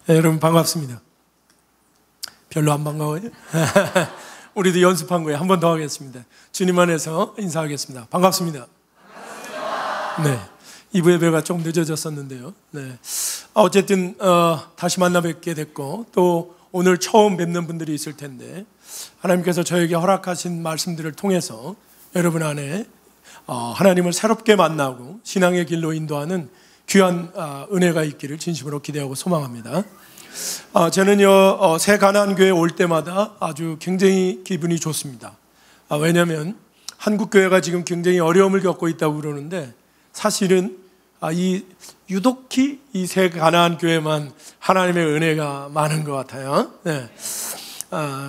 네, 여러분 반갑습니다. 별로 안 반가워요? 우리도 연습한 거예요. 한 번 더 하겠습니다. 주님 안에서 인사하겠습니다. 반갑습니다. 네, 2부 예배가 좀 늦어졌었는데요. 네, 어쨌든 다시 만나 뵙게 됐고 또 오늘 처음 뵙는 분들이 있을 텐데 하나님께서 저에게 허락하신 말씀들을 통해서 여러분 안에 하나님을 새롭게 만나고 신앙의 길로 인도하는 귀한 은혜가 있기를 진심으로 기대하고 소망합니다. 저는요 새 가나안교회 올 때마다 아주 굉장히 기분이 좋습니다. 왜냐하면 한국교회가 지금 굉장히 어려움을 겪고 있다고 그러는데 사실은 유독히 이 새 가나안교회만 하나님의 은혜가 많은 것 같아요. 네.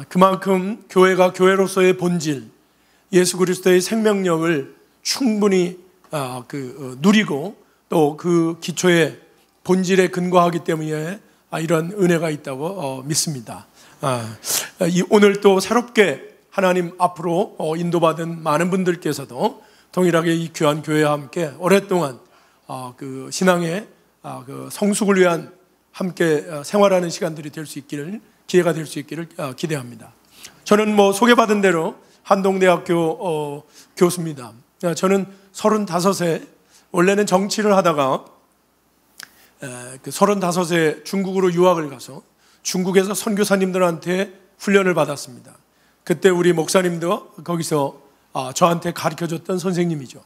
그만큼 교회가 교회로서의 본질, 예수 그리스도의 생명력을 충분히 누리고 또 그 기초의 본질에 근거하기 때문에 이런 은혜가 있다고 믿습니다. 오늘 또 새롭게 하나님 앞으로 인도받은 많은 분들께서도 동일하게 이 귀한 교회와 함께 오랫동안 그 신앙의 그 성숙을 위한 함께 생활하는 시간들이 될 수 있기를, 기회가 될 수 있기를 기대합니다. 저는 소개받은 대로 한동대학교 교수입니다. 저는 35세 원래는 정치를 하다가 35세 중국으로 유학을 가서 중국에서 선교사님들한테 훈련을 받았습니다. 그때 우리 목사님도 거기서 저한테 가르쳐줬던 선생님이죠.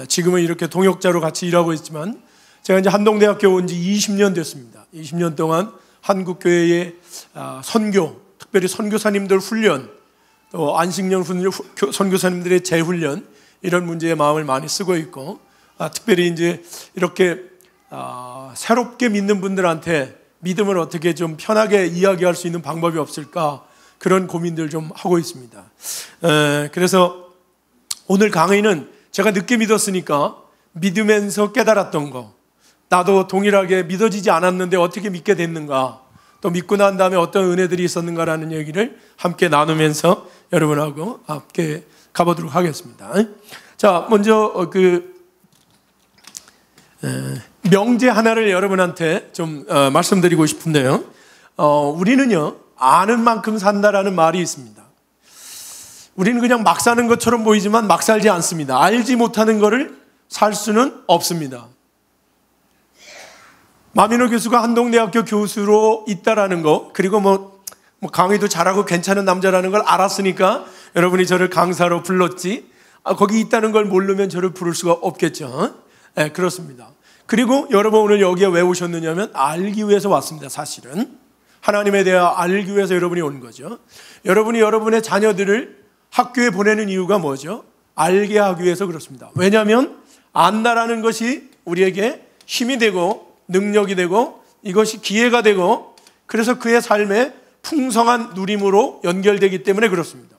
지금은 이렇게 동역자로 같이 일하고 있지만 제가 이제 한동대학교 온 지 20년 됐습니다. 20년 동안 한국교회의 선교, 특별히 선교사님들 훈련, 또 안식년 선교사님들의 재훈련 이런 문제에 마음을 많이 쓰고 있고 특별히 이제 이렇게 새롭게 믿는 분들한테 믿음을 어떻게 좀 편하게 이야기할 수 있는 방법이 없을까 그런 고민들 좀 하고 있습니다. 그래서 오늘 강의는 제가 늦게 믿었으니까 믿으면서 깨달았던 거, 나도 동일하게 믿어지지 않았는데 어떻게 믿게 됐는가, 또 믿고 난 다음에 어떤 은혜들이 있었는가라는 얘기를 함께 나누면서 여러분하고 함께 가보도록 하겠습니다. 자, 먼저 명제 하나를 여러분한테 좀 말씀드리고 싶은데요. 우리는요 아는 만큼 산다라는 말이 있습니다. 우리는 그냥 막 사는 것처럼 보이지만 막 살지 않습니다. 알지 못하는 것을 살 수는 없습니다. 마민호 교수가 한동대학교 교수로 있다라는 거, 그리고 강의도 잘하고 괜찮은 남자라는 걸 알았으니까 여러분이 저를 강사로 불렀지, 거기 있다는 걸 모르면 저를 부를 수가 없겠죠. 네, 그렇습니다. 그리고 여러분 오늘 여기에 왜 오셨느냐면 알기 위해서 왔습니다. 사실은 하나님에 대해 알기 위해서 여러분이 온 거죠. 여러분이 여러분의 자녀들을 학교에 보내는 이유가 뭐죠? 알게 하기 위해서 그렇습니다. 왜냐하면 안다라는 것이 우리에게 힘이 되고 능력이 되고 이것이 기회가 되고 그래서 그의 삶에 풍성한 누림으로 연결되기 때문에 그렇습니다.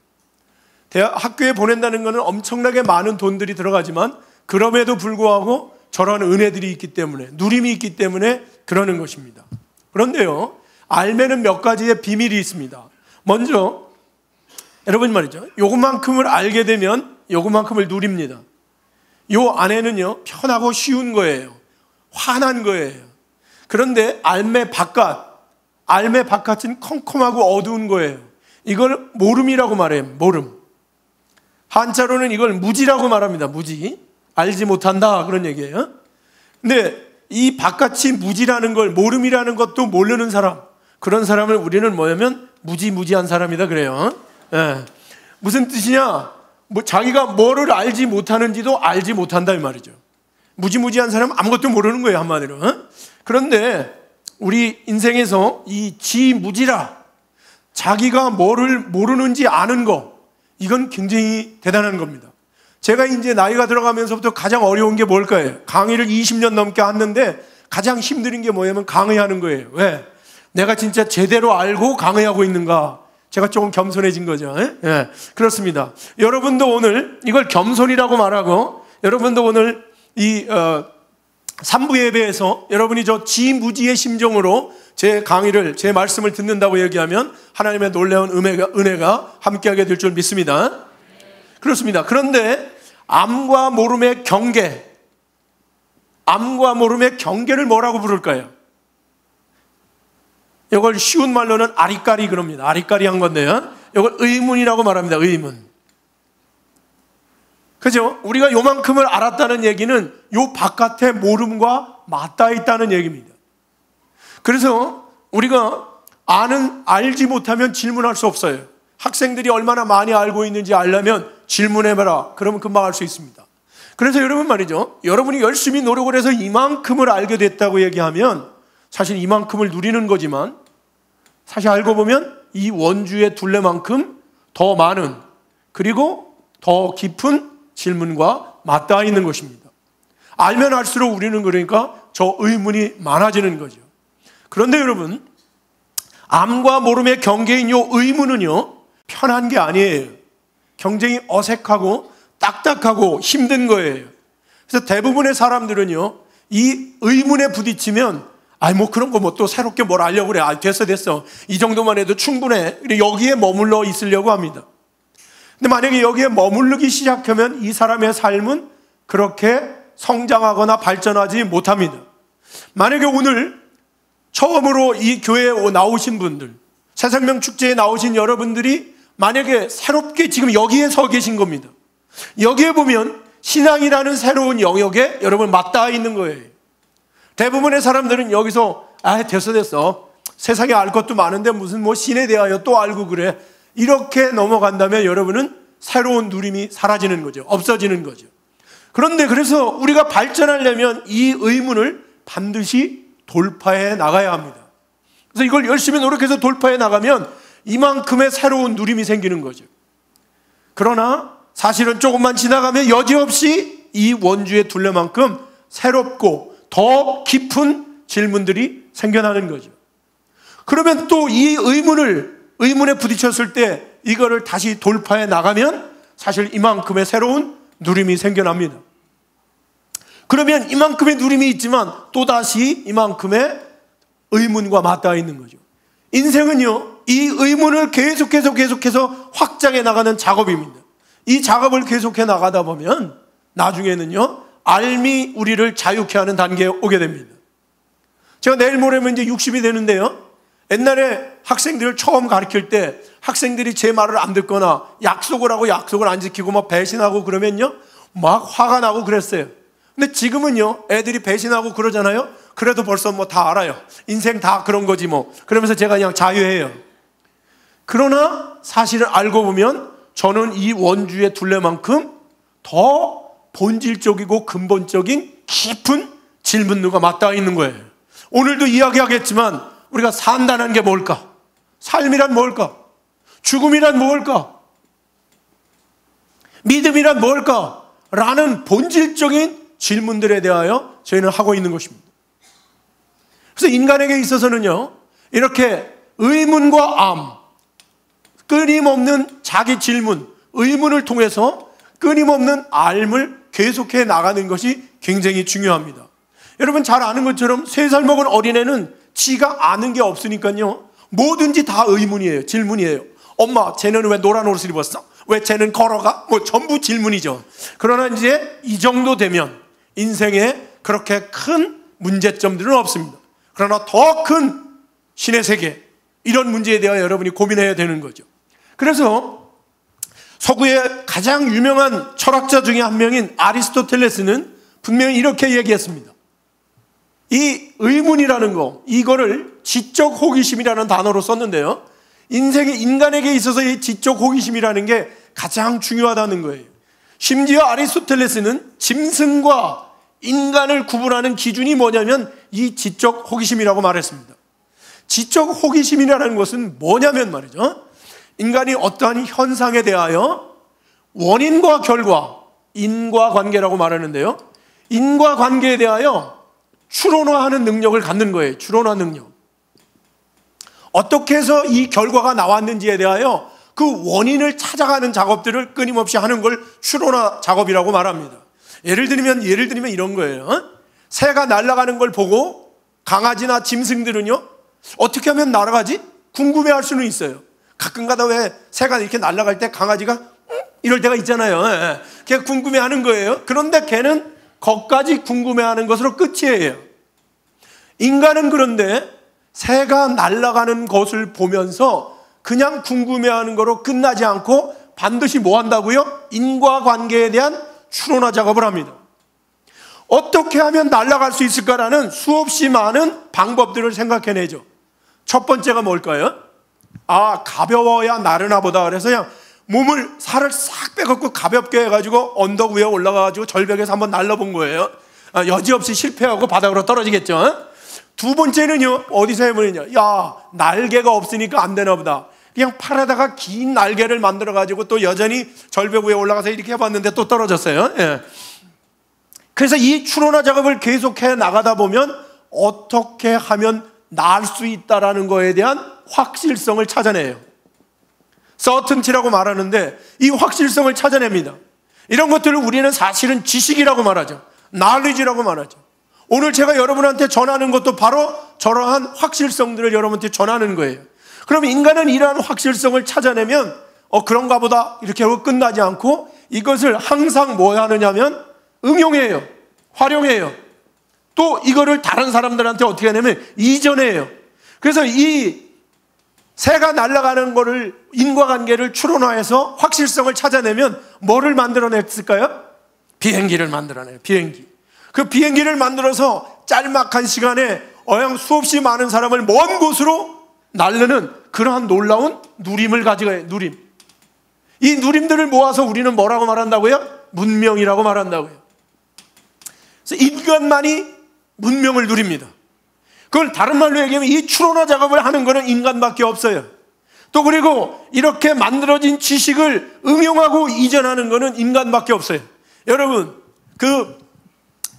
학교에 보낸다는 것은 엄청나게 많은 돈들이 들어가지만 그럼에도 불구하고 저런 은혜들이 있기 때문에, 누림이 있기 때문에 그러는 것입니다. 그런데요, 알매는 몇 가지의 비밀이 있습니다. 먼저 여러분 말이죠, 요것만큼을 알게 되면 요것만큼을 누립니다. 요 안에는요 편하고 쉬운 거예요. 환한 거예요. 그런데 알매 바깥은 컴컴하고 어두운 거예요. 이걸 모름이라고 말해요. 모름. 한자로는 이걸 무지라고 말합니다. 무지. 알지 못한다 그런 얘기예요. 근데 이 바깥이 무지라는 걸, 모름이라는 것도 모르는 사람, 그런 사람을 우리는 뭐냐면 무지한 사람이다 그래요. 예. 무슨 뜻이냐? 자기가 뭐를 알지 못하는지도 알지 못한다 이 말이죠. 무지한 사람은 아무것도 모르는 거예요, 한마디로. 그런데 우리 인생에서 이 지무지라, 자기가 뭐를 모르는지 아는 거, 이건 굉장히 대단한 겁니다. 제가 이제 나이가 들어가면서부터 가장 어려운 게 뭘까요? 강의를 20년 넘게 했는데 가장 힘든 게 뭐냐면 강의하는 거예요. 왜? 내가 진짜 제대로 알고 강의하고 있는가? 제가 조금 겸손해진 거죠. 예, 그렇습니다. 여러분도 오늘 이걸 겸손이라고 말하고, 여러분도 오늘 이 3부 예배에서 여러분이 저 지무지의 심정으로 제 강의를, 제 말씀을 듣는다고 얘기하면 하나님의 놀라운 은혜가 함께하게 될 줄 믿습니다. 그렇습니다. 그런데 암과 모름의 경계를 뭐라고 부를까요? 이걸 쉬운 말로는 아리까리 그럽니다. 아리까리 한 건데요, 이걸 의문이라고 말합니다. 의문. 그죠? 우리가 요만큼을 알았다는 얘기는 요 바깥의 모름과 맞닿아 있다는 얘기입니다. 그래서 우리가 알지 못하면 질문할 수 없어요. 학생들이 얼마나 많이 알고 있는지 알려면 질문해봐라. 그러면 금방 알 수 있습니다. 그래서 여러분 말이죠, 여러분이 열심히 노력을 해서 이만큼을 알게 됐다고 얘기하면 사실 이만큼을 누리는 거지만, 사실 알고 보면 이 원주의 둘레만큼 더 많은, 그리고 더 깊은 질문과 맞닿아 있는 것입니다. 알면 알수록 우리는 그러니까 저 의문이 많아지는 거죠. 그런데 여러분, 암과 모름의 경계인 요 의문은요, 편한 게 아니에요. 굉장히 어색하고 딱딱하고 힘든 거예요. 그래서 대부분의 사람들은요, 이 의문에 부딪히면 뭐 그런 거 뭐 또 새롭게 뭘 알려고 그래. 됐어. 이 정도만 해도 충분해. 여기에 머물러 있으려고 합니다. 근데 만약에 여기에 머무르기 시작하면 이 사람의 삶은 그렇게 성장하거나 발전하지 못합니다. 만약에 오늘 처음으로 이 교회에 나오신 분들, 새생명 축제에 나오신 여러분들이 만약에 새롭게 지금 여기에 서 계신 겁니다. 여기에 보면 신앙이라는 새로운 영역에 여러분 맞닿아 있는 거예요. 대부분의 사람들은 여기서 됐어. 세상에 알 것도 많은데 무슨 신에 대하여 또 알고 그래. 이렇게 넘어간다면 여러분은 새로운 누림이 사라지는 거죠. 없어지는 거죠. 그런데 그래서 우리가 발전하려면 이 의문을 반드시 돌파해 나가야 합니다. 그래서 이걸 열심히 노력해서 돌파해 나가면 이만큼의 새로운 누림이 생기는 거죠. 그러나 사실은 조금만 지나가면 여지없이 이 원주의 둘레만큼 새롭고 더 깊은 질문들이 생겨나는 거죠. 그러면 또 이 의문에 부딪혔을 때 이거를 다시 돌파해 나가면 사실 이만큼의 새로운 누림이 생겨납니다. 그러면 이만큼의 누림이 있지만 또다시 이만큼의 의문과 맞닿아 있는 거죠. 인생은요, 이 의문을 계속해서 확장해 나가는 작업입니다. 이 작업을 계속해 나가다 보면 나중에는요, 알미 우리를 자유케 하는 단계에 오게 됩니다. 제가 내일 모레면 이제 60이 되는데요, 옛날에 학생들을 처음 가르칠 때 학생들이 제 말을 안 듣거나 약속을 하고 약속을 안 지키고 막 배신하고 그러면요, 막 화가 나고 그랬어요. 근데 지금은요, 애들이 배신하고 그러잖아요. 그래도 벌써 뭐 다 알아요. 인생 다 그런 거지 뭐. 그러면서 제가 그냥 자유해요. 그러나 사실을 알고 보면 저는 이 원주의 둘레만큼 더 본질적이고 근본적인 깊은 질문들과 맞닿아 있는 거예요. 오늘도 이야기하겠지만 우리가 산다는 게 뭘까? 삶이란 뭘까? 죽음이란 뭘까? 믿음이란 뭘까? 라는 본질적인 질문들에 대하여 저희는 하고 있는 것입니다. 그래서 인간에게 있어서는요, 이렇게 의문과 끊임없는 자기 질문, 의문을 통해서 끊임없는 알을 계속해 나가는 것이 굉장히 중요합니다. 여러분 잘 아는 것처럼 3살 먹은 어린애는 지가 아는 게 없으니까요, 뭐든지 다 의문이에요. 질문이에요. 엄마, 쟤는 왜 노란 옷을 입었어? 왜 쟤는 걸어가? 뭐 전부 질문이죠. 그러나 이제 이 정도 되면 인생에 그렇게 큰 문제점들은 없습니다. 그러나 더 큰 신의 세계, 이런 문제에 대하여 여러분이 고민해야 되는 거죠. 그래서 서구의 가장 유명한 철학자 중에 한 명인 아리스토텔레스는 분명히 이렇게 얘기했습니다. 이 의문이라는 거, 이거를 지적 호기심이라는 단어로 썼는데요, 인간에게 있어서 이 지적 호기심이라는 게 가장 중요하다는 거예요. 심지어 아리스토텔레스는 짐승과 인간을 구분하는 기준이 뭐냐면 이 지적 호기심이라고 말했습니다. 지적 호기심이라는 것은 뭐냐면 말이죠, 인간이 어떠한 현상에 대하여 원인과 결과, 인과관계라고 말하는데요, 인과관계에 대하여 추론화하는 능력을 갖는 거예요. 추론화 능력. 어떻게 해서 이 결과가 나왔는지에 대하여 그 원인을 찾아가는 작업들을 끊임없이 하는 걸 추론화 작업이라고 말합니다. 예를 들면 이런 거예요. 새가 날아가는 걸 보고 강아지나 짐승들은요, 어떻게 하면 날아가지? 궁금해할 수는 있어요. 가끔가다 왜 새가 이렇게 날아갈 때 강아지가 이럴 때가 있잖아요. 걔 궁금해하는 거예요. 그런데 걔는 거기까지 궁금해하는 것으로 끝이에요. 인간은 그런데 새가 날아가는 것을 보면서 그냥 궁금해하는 거로 끝나지 않고 반드시 뭐 한다고요? 인과관계에 대한 추론화 작업을 합니다. 어떻게 하면 날아갈 수 있을까라는 수없이 많은 방법들을 생각해내죠. 첫 번째가 뭘까요? 가벼워야 나르나 보다. 그래서 그냥 살을 싹 빼갖고 가볍게 해가지고 언덕 위에 올라가가지고 절벽에서 한번 날라본 거예요. 여지없이 실패하고 바닥으로 떨어지겠죠. 두 번째는요, 어디서 해보느냐? 날개가 없으니까 안 되나 보다. 그냥 팔에다가 긴 날개를 만들어가지고 또 여전히 절벽 위에 올라가서 이렇게 해봤는데 또 떨어졌어요. 예. 그래서 이 추론화 작업을 계속해 나가다 보면 어떻게 하면 날 수 있다라는 거에 대한 확실성을 찾아내요. 서튼티라고 말하는데 이 확실성을 찾아냅니다. 이런 것들을 우리는 사실은 지식이라고 말하죠. knowledge라고 말하죠. 오늘 제가 여러분한테 전하는 것도 바로 저러한 확실성들을 여러분한테 전하는 거예요. 그럼 인간은 이러한 확실성을 찾아내면 그런가 보다 이렇게 하고 끝나지 않고 이것을 항상 뭐 하느냐면 응용해요. 활용해요. 또 이거를 다른 사람들한테 어떻게 하냐면 이전해요. 그래서 이 새가 날아가는 거를 인과관계를 추론화해서 확실성을 찾아내면 뭐를 만들어냈을까요? 비행기를 만들어내요. 비행기. 그 비행기를 만들어서 짤막한 시간에 수없이 많은 사람을 먼 곳으로 날르는 그러한 놀라운 누림을 가져가요. 누림. 이 누림들을 모아서 우리는 뭐라고 말한다고요? 문명이라고 말한다고요. 그래서 인간만이 문명을 누립니다. 그걸 다른 말로 얘기하면 이 추론화 작업을 하는 것은 인간밖에 없어요. 또 그리고 이렇게 만들어진 지식을 응용하고 이전하는 것은 인간밖에 없어요. 여러분, 그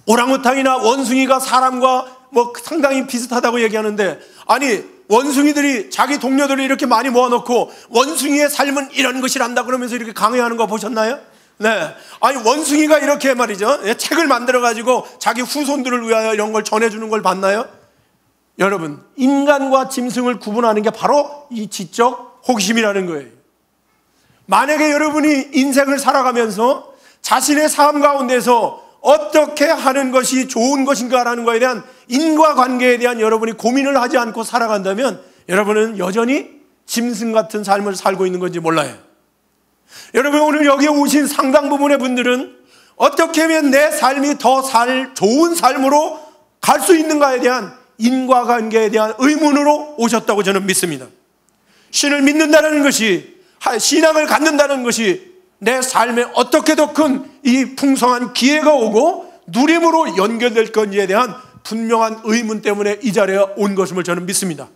오랑우탕이나 원숭이가 사람과 상당히 비슷하다고 얘기하는데, 아니 원숭이들이 자기 동료들을 이렇게 많이 모아놓고 원숭이의 삶은 이런 것이란다 그러면서 이렇게 강의하는 거 보셨나요? 네. 아니 원숭이가 이렇게 말이죠, 책을 만들어가지고 자기 후손들을 위하여 이런 걸 전해주는 걸 봤나요? 여러분, 인간과 짐승을 구분하는 게 바로 이 지적 호기심이라는 거예요. 만약에 여러분이 인생을 살아가면서 자신의 삶 가운데서 어떻게 하는 것이 좋은 것인가라는 것에 대한 인과관계에 대한 여러분이 고민을 하지 않고 살아간다면 여러분은 여전히 짐승 같은 삶을 살고 있는 건지 몰라요. 여러분, 오늘 여기에 오신 상당 부분의 분들은 어떻게 하면 내 삶이 더 좋은 삶으로 갈 수 있는가에 대한 인과관계에 대한 의문으로 오셨다고 저는 믿습니다. 신을 믿는다는 것이, 신앙을 갖는다는 것이 내 삶에 어떻게 더 큰 이 풍성한 기회가 오고 누림으로 연결될 건지에 대한 분명한 의문 때문에 이 자리에 온 것임을 저는 믿습니다.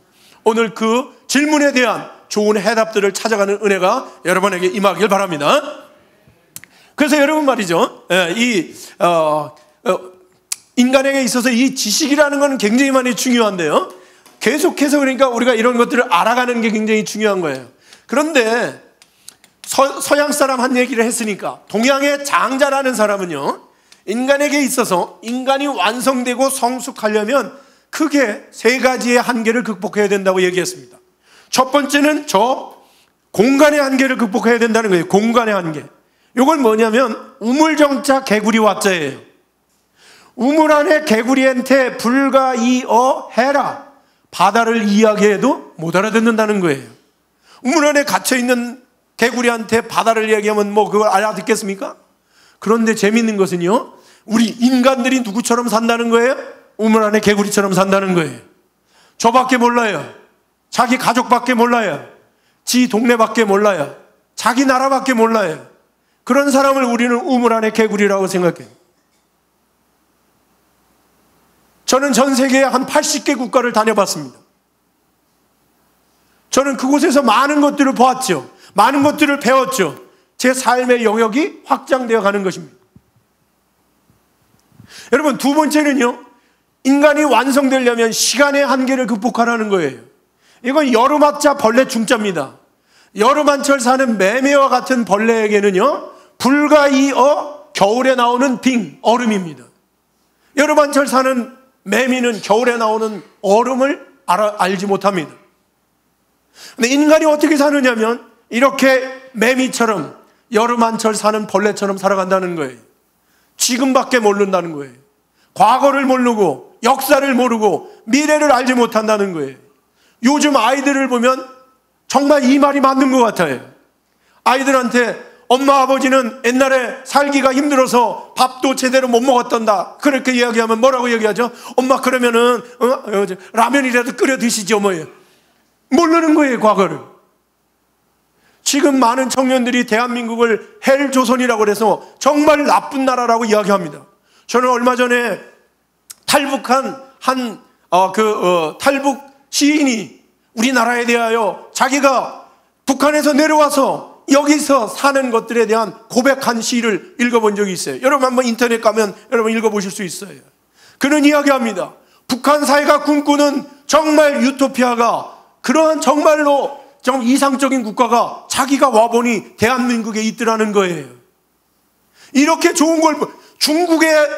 오늘 그 질문에 대한 좋은 해답들을 찾아가는 은혜가 여러분에게 임하길 바랍니다. 그래서 여러분 말이죠, 인간에게 있어서 이 지식이라는 것은 굉장히 많이 중요한데요, 계속해서 그러니까 우리가 이런 것들을 알아가는 게 굉장히 중요한 거예요. 그런데 서양 사람 한 얘기를 했으니까 동양의 장자라는 사람은요, 인간에게 있어서 인간이 완성되고 성숙하려면 크게 세 가지의 한계를 극복해야 된다고 얘기했습니다. 첫 번째는 공간의 한계를 극복해야 된다는 거예요. 공간의 한계. 이건 뭐냐면 우물정자 개구리 와자예요. 우물 안에 개구리한테 불가이어 해라, 바다를 이야기해도 못 알아듣는다는 거예요. 우물 안에 갇혀있는 개구리한테 바다를 얘기하면 그걸 알아듣겠습니까? 그런데 재밌는 것은요, 우리 인간들이 누구처럼 산다는 거예요? 우물 안에 개구리처럼 산다는 거예요. 저밖에 몰라요. 자기 가족밖에 몰라요. 지 동네밖에 몰라요. 자기 나라밖에 몰라요. 그런 사람을 우리는 우물 안에 개구리라고 생각해요. 저는 전 세계에 한 80개 국가를 다녀봤습니다. 저는 그곳에서 많은 것들을 보았죠. 많은 것들을 배웠죠. 제 삶의 영역이 확장되어 가는 것입니다. 여러분, 두 번째는요, 인간이 완성되려면 시간의 한계를 극복하라는 거예요. 이건 여름학자 벌레 중자입니다. 여름한철 사는 매미와 같은 벌레에게는요, 불가이어 겨울에 나오는 얼음입니다. 여름한철 사는 매미는 겨울에 나오는 얼음을 알지 못합니다. 근데 인간이 어떻게 사느냐면 이렇게 매미처럼 여름한철 사는 벌레처럼 살아간다는 거예요. 지금밖에 모른다는 거예요. 과거를 모르고 역사를 모르고 미래를 알지 못한다는 거예요. 요즘 아이들을 보면 정말 이 말이 맞는 것 같아요. 아이들한테 엄마 아버지는 옛날에 살기가 힘들어서 밥도 제대로 못 먹었단다, 그렇게 이야기하면 뭐라고 얘기하죠? 엄마 그러면은 라면이라도 끓여 드시죠 뭐예요. 모르는 거예요, 과거를. 지금 많은 청년들이 대한민국을 헬조선이라고 해서 정말 나쁜 나라라고 이야기합니다. 저는 얼마 전에 탈북한 탈북 시인이 우리나라에 대하여 자기가 북한에서 내려와서 여기서 사는 것들에 대한 고백한 시를 읽어본 적이 있어요. 여러분 한번 인터넷 가면 여러분 읽어보실 수 있어요. 그는 이야기합니다. 북한 사회가 꿈꾸는 정말 유토피아가, 그러한 정말로 좀 이상적인 국가가 자기가 와보니 대한민국에 있더라는 거예요. 이렇게 좋은 걸 중국에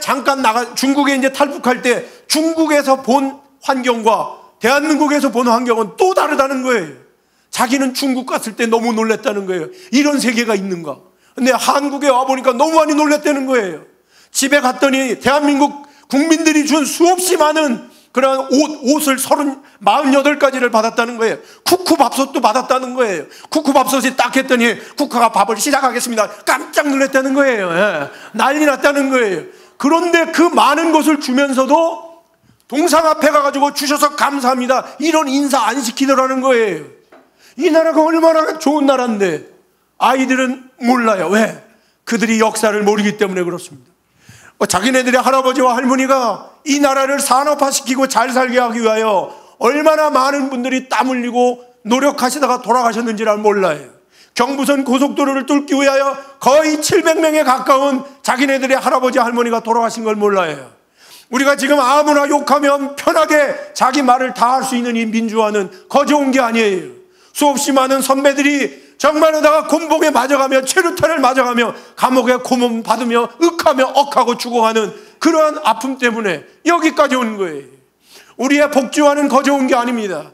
중국에 이제 탈북할 때 중국에서 본 환경과 대한민국에서 본 환경은 또 다르다는 거예요. 자기는 중국 갔을 때 너무 놀랐다는 거예요. 이런 세계가 있는가. 근데 한국에 와보니까 너무 많이 놀랐다는 거예요. 집에 갔더니 대한민국 국민들이 준 수없이 많은 그런 옷을 48가지를 받았다는 거예요. 쿠쿠밥솥도 받았다는 거예요. 쿠쿠밥솥이 딱 했더니 쿠쿠가 밥을 시작하겠습니다. 깜짝 놀랐다는 거예요. 예. 난리 났다는 거예요. 그런데 그 많은 것을 주면서도 동상 앞에 가가지고 주셔서 감사합니다, 이런 인사 안 시키더라는 거예요. 이 나라가 얼마나 좋은 나라인데 아이들은 몰라요. 왜? 그들이 역사를 모르기 때문에 그렇습니다. 자기네들의 할아버지와 할머니가 이 나라를 산업화시키고 잘 살게 하기 위하여 얼마나 많은 분들이 땀 흘리고 노력하시다가 돌아가셨는지를 몰라요. 경부선 고속도로를 뚫기 위하여 거의 700명에 가까운 자기네들의 할아버지 할머니가 돌아가신 걸 몰라요. 우리가 지금 아무나 욕하면 편하게 자기 말을 다 할 수 있는 이 민주화는 거저온 게 아니에요. 수없이 많은 선배들이 정말로다가 곤봉에 맞아가며 최루탄을 맞아가며 감옥에 고문 받으며 윽하며 억하고 죽어가는 그러한 아픔 때문에 여기까지 온 거예요. 우리의 복지화는 거저온 게 아닙니다.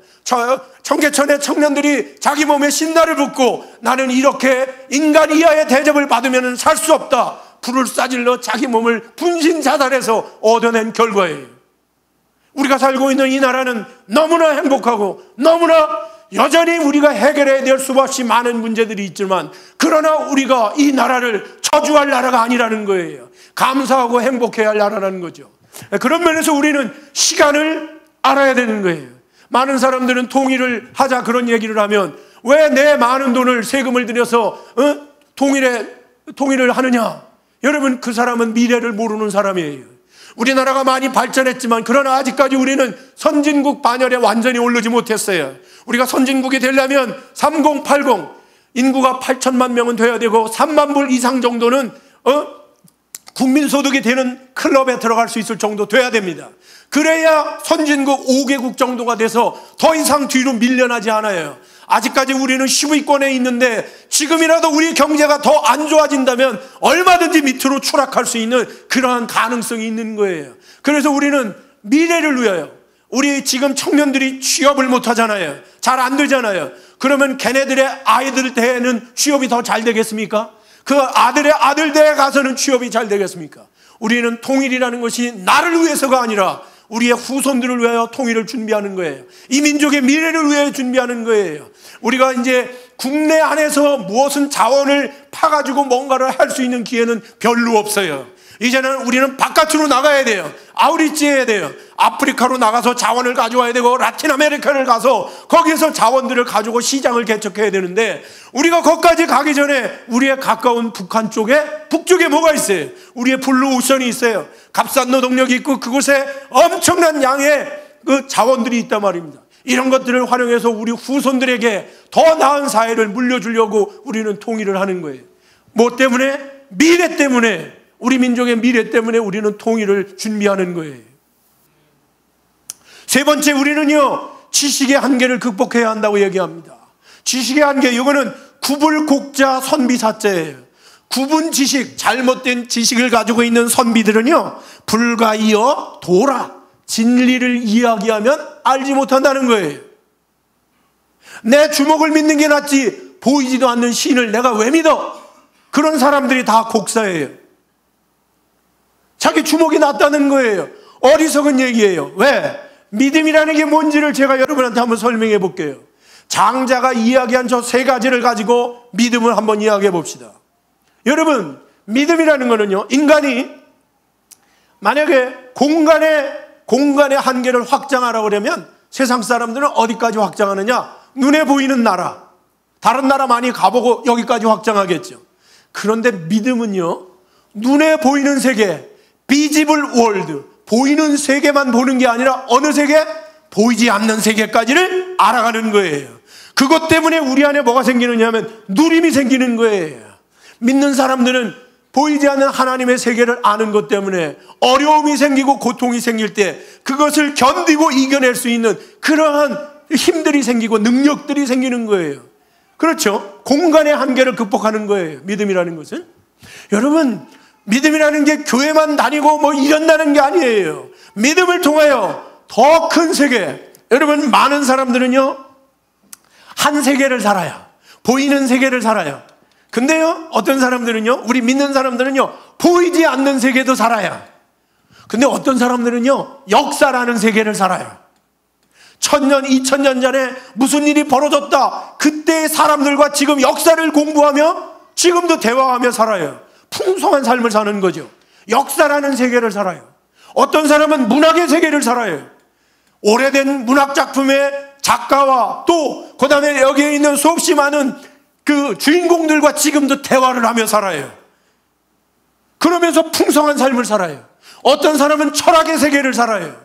청계천의 청년들이 자기 몸에 신나를 붙고 나는 이렇게 인간 이하의 대접을 받으면 살 수 없다, 불을 싸질러 자기 몸을 분신자살해서 얻어낸 결과예요. 우리가 살고 있는 이 나라는 너무나 행복하고 너무나 여전히 우리가 해결해야 될 수없이 많은 문제들이 있지만, 그러나 우리가 이 나라를 저주할 나라가 아니라는 거예요. 감사하고 행복해야 할 나라라는 거죠. 그런 면에서 우리는 시간을 알아야 되는 거예요. 많은 사람들은 통일을 하자 그런 얘기를 하면 왜 내 많은 돈을 세금을 들여서 통일을 하느냐? 여러분, 그 사람은 미래를 모르는 사람이에요. 우리나라가 많이 발전했지만 그러나 아직까지 우리는 선진국 반열에 완전히 오르지 못했어요. 우리가 선진국이 되려면 3080 인구가 8천만 명은 돼야 되고 3만 불 이상 정도는 국민소득이 되는 클럽에 들어갈 수 있을 정도 돼야 됩니다. 그래야 선진국 5개국 정도가 돼서 더 이상 뒤로 밀려나지 않아요. 아직까지 우리는 10위권에 있는데 지금이라도 우리 경제가 더 안 좋아진다면 얼마든지 밑으로 추락할 수 있는 그러한 가능성이 있는 거예요. 그래서 우리는 미래를 위하여, 우리 지금 청년들이 취업을 못 하잖아요. 잘 안 되잖아요. 그러면 걔네들의 아이들 대에는 취업이 더 잘 되겠습니까? 그 아들의 아들 대에 가서는 취업이 잘 되겠습니까? 우리는 통일이라는 것이 나를 위해서가 아니라 우리의 후손들을 위하여 통일을 준비하는 거예요. 이 민족의 미래를 위해 준비하는 거예요. 우리가 이제 국내 안에서 무엇은 자원을 파가지고 뭔가를 할 수 있는 기회는 별로 없어요. 이제는 우리는 바깥으로 나가야 돼요. 아우리치 해야 돼요. 아프리카로 나가서 자원을 가져와야 되고 라틴 아메리카를 가서 거기에서 자원들을 가지고 시장을 개척해야 되는데, 우리가 거기까지 가기 전에 우리의 가까운 북한 쪽에, 북쪽에 뭐가 있어요? 우리의 블루오션이 있어요. 값싼 노동력이 있고 그곳에 엄청난 양의 그 자원들이 있단 말입니다. 이런 것들을 활용해서 우리 후손들에게 더 나은 사회를 물려주려고 우리는 통일을 하는 거예요. 뭐 때문에? 미래 때문에. 우리 민족의 미래 때문에 우리는 통일을 준비하는 거예요. 세 번째, 우리는요 지식의 한계를 극복해야 한다고 얘기합니다. 지식의 한계, 이거는 구불곡자 선비사자예요. 구분 지식, 잘못된 지식을 가지고 있는 선비들은요 불가이어 도라, 진리를 이야기하면 알지 못한다는 거예요. 내 주먹을 믿는 게 낫지 보이지도 않는 신을 내가 왜 믿어? 그런 사람들이 다 곡사예요. 자기 주먹이 낫다는 거예요. 어리석은 얘기예요. 왜? 믿음이라는 게 뭔지를 제가 여러분한테 한번 설명해 볼게요. 장자가 이야기한 저 세 가지를 가지고 믿음을 한번 이야기해 봅시다. 여러분, 믿음이라는 거는요, 인간이 만약에 공간의 한계를 확장하라고 그러면 세상 사람들은 어디까지 확장하느냐? 눈에 보이는 나라, 다른 나라 많이 가보고 여기까지 확장하겠죠. 그런데 믿음은요, 눈에 보이는 세계, 비지블 월드, 보이는 세계만 보는 게 아니라 어느 세계? 보이지 않는 세계까지를 알아가는 거예요. 그것 때문에 우리 안에 뭐가 생기느냐 하면 누림이 생기는 거예요. 믿는 사람들은 보이지 않는 하나님의 세계를 아는 것 때문에 어려움이 생기고 고통이 생길 때 그것을 견디고 이겨낼 수 있는 그러한 힘들이 생기고 능력들이 생기는 거예요. 그렇죠? 공간의 한계를 극복하는 거예요, 믿음이라는 것은. 여러분, 믿음이라는 게 교회만 다니고 뭐 이런다는 게 아니에요. 믿음을 통하여 더 큰 세계, 여러분, 많은 사람들은요, 한 세계를 살아요. 보이는 세계를 살아요. 근데요, 어떤 사람들은요, 우리 믿는 사람들은요, 보이지 않는 세계도 살아요. 근데 어떤 사람들은요, 역사라는 세계를 살아요. 1000년, 2000년 전에 무슨 일이 벌어졌다, 그때의 사람들과 지금 역사를 공부하며 지금도 대화하며 살아요. 풍성한 삶을 사는 거죠. 역사라는 세계를 살아요. 어떤 사람은 문학의 세계를 살아요. 오래된 문학작품의 작가와 또 그 다음에 여기에 있는 수없이 많은 그 주인공들과 지금도 대화를 하며 살아요. 그러면서 풍성한 삶을 살아요. 어떤 사람은 철학의 세계를 살아요.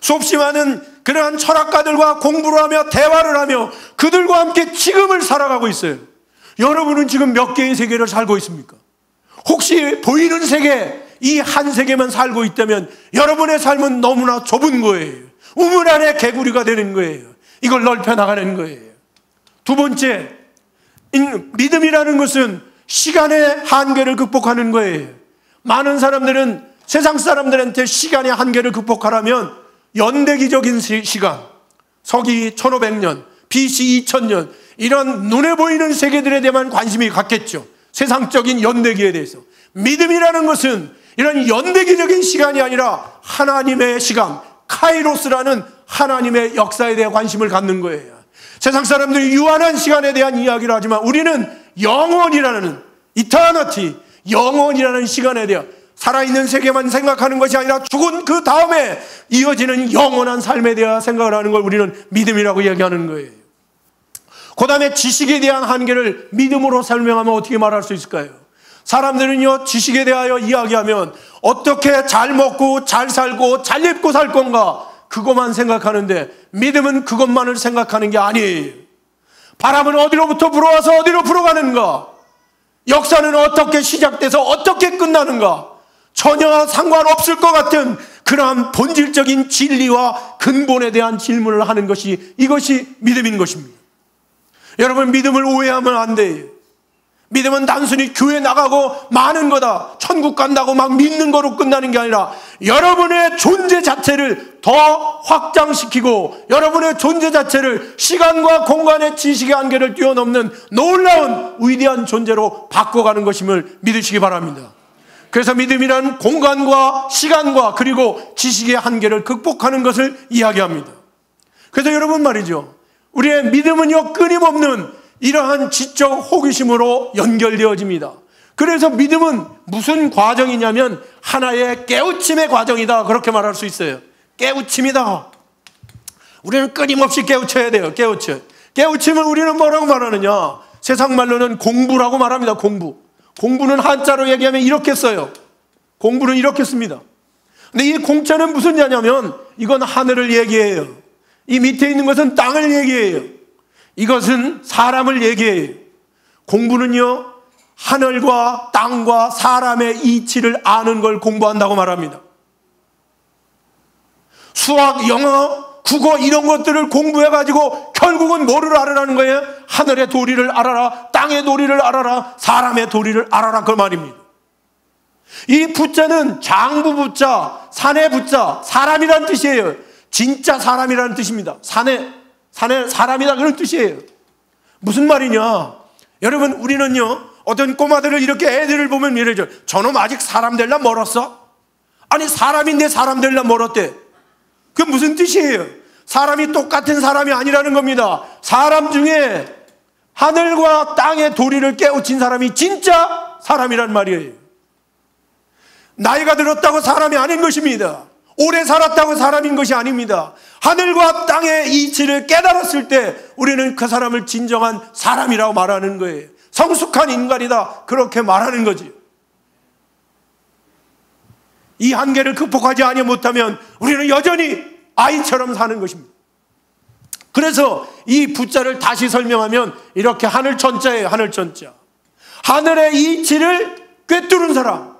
수없이 많은 그러한 철학가들과 공부를 하며 대화를 하며 그들과 함께 지금을 살아가고 있어요. 여러분은 지금 몇 개의 세계를 살고 있습니까? 혹시 보이는 세계, 이 한 세계만 살고 있다면 여러분의 삶은 너무나 좁은 거예요. 우물 안에 개구리가 되는 거예요. 이걸 넓혀 나가는 거예요. 두 번째, 믿음이라는 것은 시간의 한계를 극복하는 거예요. 많은 사람들은 세상 사람들한테 시간의 한계를 극복하라면 연대기적인 시간, 서기 1500년, BC 2000년, 이런 눈에 보이는 세계들에 대한 관심이 갖겠죠. 세상적인 연대기에 대해서. 믿음이라는 것은 이런 연대기적인 시간이 아니라 하나님의 시간, 카이로스라는 하나님의 역사에 대해 관심을 갖는 거예요. 세상 사람들이 유한한 시간에 대한 이야기를 하지만 우리는 영원이라는, 이터너티, 영원이라는 시간에 대해 살아있는 세계만 생각하는 것이 아니라 죽은 그 다음에 이어지는 영원한 삶에 대해 생각을 하는 걸 우리는 믿음이라고 이야기하는 거예요. 그 다음에 지식에 대한 한계를 믿음으로 설명하면 어떻게 말할 수 있을까요? 사람들은요, 지식에 대하여 이야기하면 어떻게 잘 먹고 잘 살고 잘 입고 살 건가, 그것만 생각하는데 믿음은 그것만을 생각하는 게 아니에요. 바람은 어디로부터 불어와서 어디로 불어가는가, 역사는 어떻게 시작돼서 어떻게 끝나는가, 전혀 상관없을 것 같은 그러한 본질적인 진리와 근본에 대한 질문을 하는 것이, 이것이 믿음인 것입니다. 여러분, 믿음을 오해하면 안 돼요. 믿음은 단순히 교회 나가고 많은 거다, 천국 간다고 막 믿는 거로 끝나는 게 아니라 여러분의 존재 자체를 더 확장시키고 여러분의 존재 자체를 시간과 공간의 지식의 한계를 뛰어넘는 놀라운 위대한 존재로 바꿔가는 것임을 믿으시기 바랍니다. 그래서 믿음이란 공간과 시간과 그리고 지식의 한계를 극복하는 것을 이야기합니다. 그래서 여러분 말이죠, 우리의 믿음은요, 끊임없는 이러한 지적 호기심으로 연결되어집니다. 그래서 믿음은 무슨 과정이냐면 하나의 깨우침의 과정이다, 그렇게 말할 수 있어요. 깨우침이다. 우리는 끊임없이 깨우쳐야 돼요. 깨우침을 우리는 뭐라고 말하느냐, 세상 말로는 공부라고 말합니다. 공부는 한자로 얘기하면 이렇게 써요. 공부는 이렇게 씁니다. 근데 이 공자는 무슨 자냐면 이건 하늘을 얘기해요. 이 밑에 있는 것은 땅을 얘기해요. 이것은 사람을 얘기해요. 공부는요, 하늘과 땅과 사람의 이치를 아는 걸 공부한다고 말합니다. 수학, 영어, 국어 이런 것들을 공부해가지고 결국은 뭐를 알아라는 거예요? 하늘의 도리를 알아라, 땅의 도리를 알아라, 사람의 도리를 알아라, 그 말입니다. 이 부자는 장부 부자, 산의 부자, 사람이란 뜻이에요. 진짜 사람이라는 뜻입니다. 산에 사람이다, 그런 뜻이에요. 무슨 말이냐, 여러분, 우리는요, 어떤 꼬마들을 이렇게 애들을 보면 이러죠. 저놈 아직 사람 될라 멀었어? 아니, 사람인데 사람 될라 멀었대. 그게 무슨 뜻이에요? 사람이 똑같은 사람이 아니라는 겁니다. 사람 중에 하늘과 땅의 도리를 깨우친 사람이 진짜 사람이란 말이에요. 나이가 들었다고 사람이 아닌 것입니다. 오래 살았다고 사람인 것이 아닙니다. 하늘과 땅의 이치를 깨달았을 때 우리는 그 사람을 진정한 사람이라고 말하는 거예요. 성숙한 인간이다, 그렇게 말하는 거지. 이 한계를 극복하지 아니 못하면 우리는 여전히 아이처럼 사는 것입니다. 그래서 이 부자를 다시 설명하면 이렇게 하늘천자예요. 하늘천자. 하늘의 이치를 꿰뚫은 사람,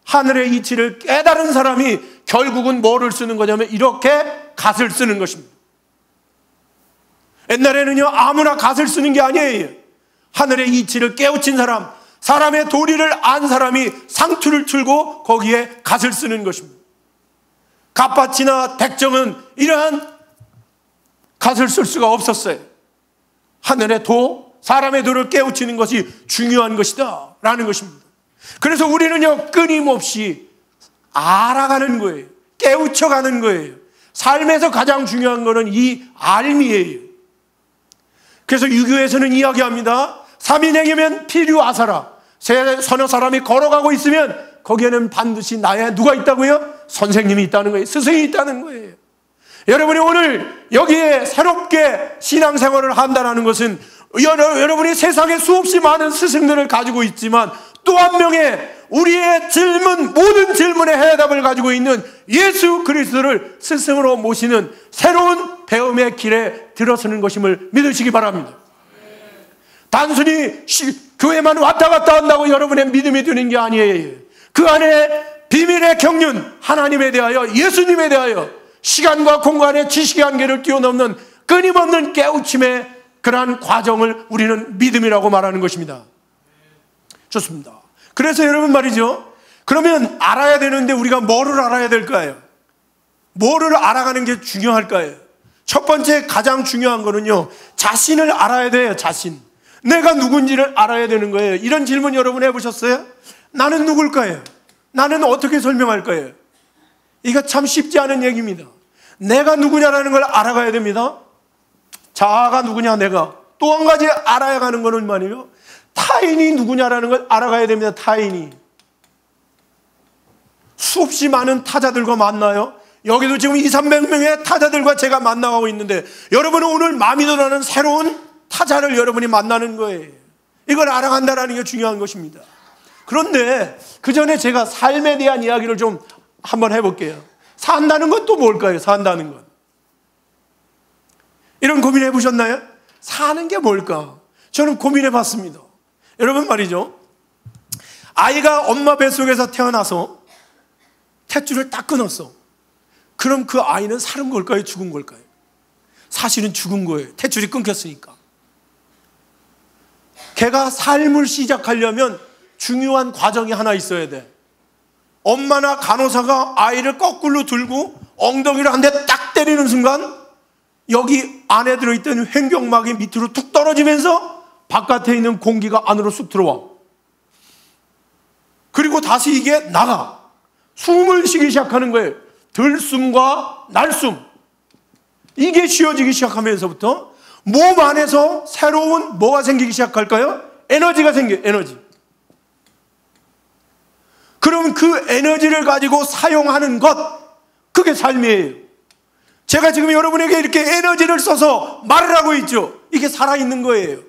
하늘의 이치를 깨달은 사람이 결국은 뭐를 쓰는 거냐면 이렇게 갓을 쓰는 것입니다. 옛날에는요, 아무나 갓을 쓰는 게 아니에요. 하늘의 이치를 깨우친 사람, 사람의 도리를 안 사람이 상투를 틀고 거기에 갓을 쓰는 것입니다. 갓밭이나 백정은 이러한 갓을 쓸 수가 없었어요. 하늘의 도, 사람의 도를 깨우치는 것이 중요한 것이다 라는 것입니다. 그래서 우리는요, 끊임없이 알아가는 거예요. 깨우쳐가는 거예요. 삶에서 가장 중요한 것은 이 알미예요. 그래서 유교에서는 이야기합니다. 3인행이면 필요하사라. 서너 사람이 걸어가고 있으면 거기에는 반드시 나의 누가 있다고요? 선생님이 있다는 거예요. 스승이 있다는 거예요. 여러분이 오늘 여기에 새롭게 신앙생활을 한다는 것은 여러분이 세상에 수없이 많은 스승들을 가지고 있지만 또 한 명의 우리의 질문, 모든 질문의 해답을 가지고 있는 예수 그리스도를 스승으로 모시는 새로운 배움의 길에 들어서는 것임을 믿으시기 바랍니다. 단순히 교회만 왔다 갔다 한다고 여러분의 믿음이 되는 게 아니에요. 그 안에 비밀의 경륜, 하나님에 대하여, 예수님에 대하여 시간과 공간의 지식의 한계를 뛰어넘는 끊임없는 깨우침의 그러한 과정을 우리는 믿음이라고 말하는 것입니다. 좋습니다. 그래서 여러분 말이죠, 그러면 알아야 되는데 우리가 뭐를 알아야 될까요? 뭐를 알아가는 게 중요할까요? 첫 번째 가장 중요한 거는요, 자신을 알아야 돼요. 자신. 내가 누군지를 알아야 되는 거예요. 이런 질문 여러분 해보셨어요? 나는 누굴까요? 나는 어떻게 설명할까요? 이거 참 쉽지 않은 얘기입니다. 내가 누구냐라는 걸 알아가야 됩니다. 자아가 누구냐, 내가. 또 한 가지 알아야 가는 거는 말이에요, 타인이 누구냐라는 걸 알아가야 됩니다. 타인이. 수없이 많은 타자들과 만나요. 여기도 지금 200~300명의 타자들과 제가 만나고 있는데 여러분은 오늘 마음이 돌아가는 새로운 타자를 여러분이 만나는 거예요. 이걸 알아간다는 게 중요한 것입니다. 그런데 그 전에 제가 삶에 대한 이야기를 좀 한번 해볼게요. 산다는 건 또 뭘까요? 산다는 건. 이런 고민해 보셨나요? 사는 게 뭘까? 저는 고민해 봤습니다. 여러분 말이죠, 아이가 엄마 뱃속에서 태어나서 탯줄을 딱 끊었어. 그럼 그 아이는 살은 걸까요? 죽은 걸까요? 사실은 죽은 거예요. 탯줄이 끊겼으니까. 걔가 삶을 시작하려면 중요한 과정이 하나 있어야 돼. 엄마나 간호사가 아이를 거꾸로 들고 엉덩이를 한 대 딱 때리는 순간 여기 안에 들어있던 횡격막이 밑으로 툭 떨어지면서 바깥에 있는 공기가 안으로 쑥 들어와. 그리고 다시 이게 나가. 숨을 쉬기 시작하는 거예요. 들숨과 날숨. 이게 쉬어지기 시작하면서부터 몸 안에서 새로운 뭐가 생기기 시작할까요? 에너지가 생겨요. 에너지. 그럼 그 에너지를 가지고 사용하는 것, 그게 삶이에요. 제가 지금 여러분에게 이렇게 에너지를 써서 말을 하고 있죠. 이게 살아있는 거예요.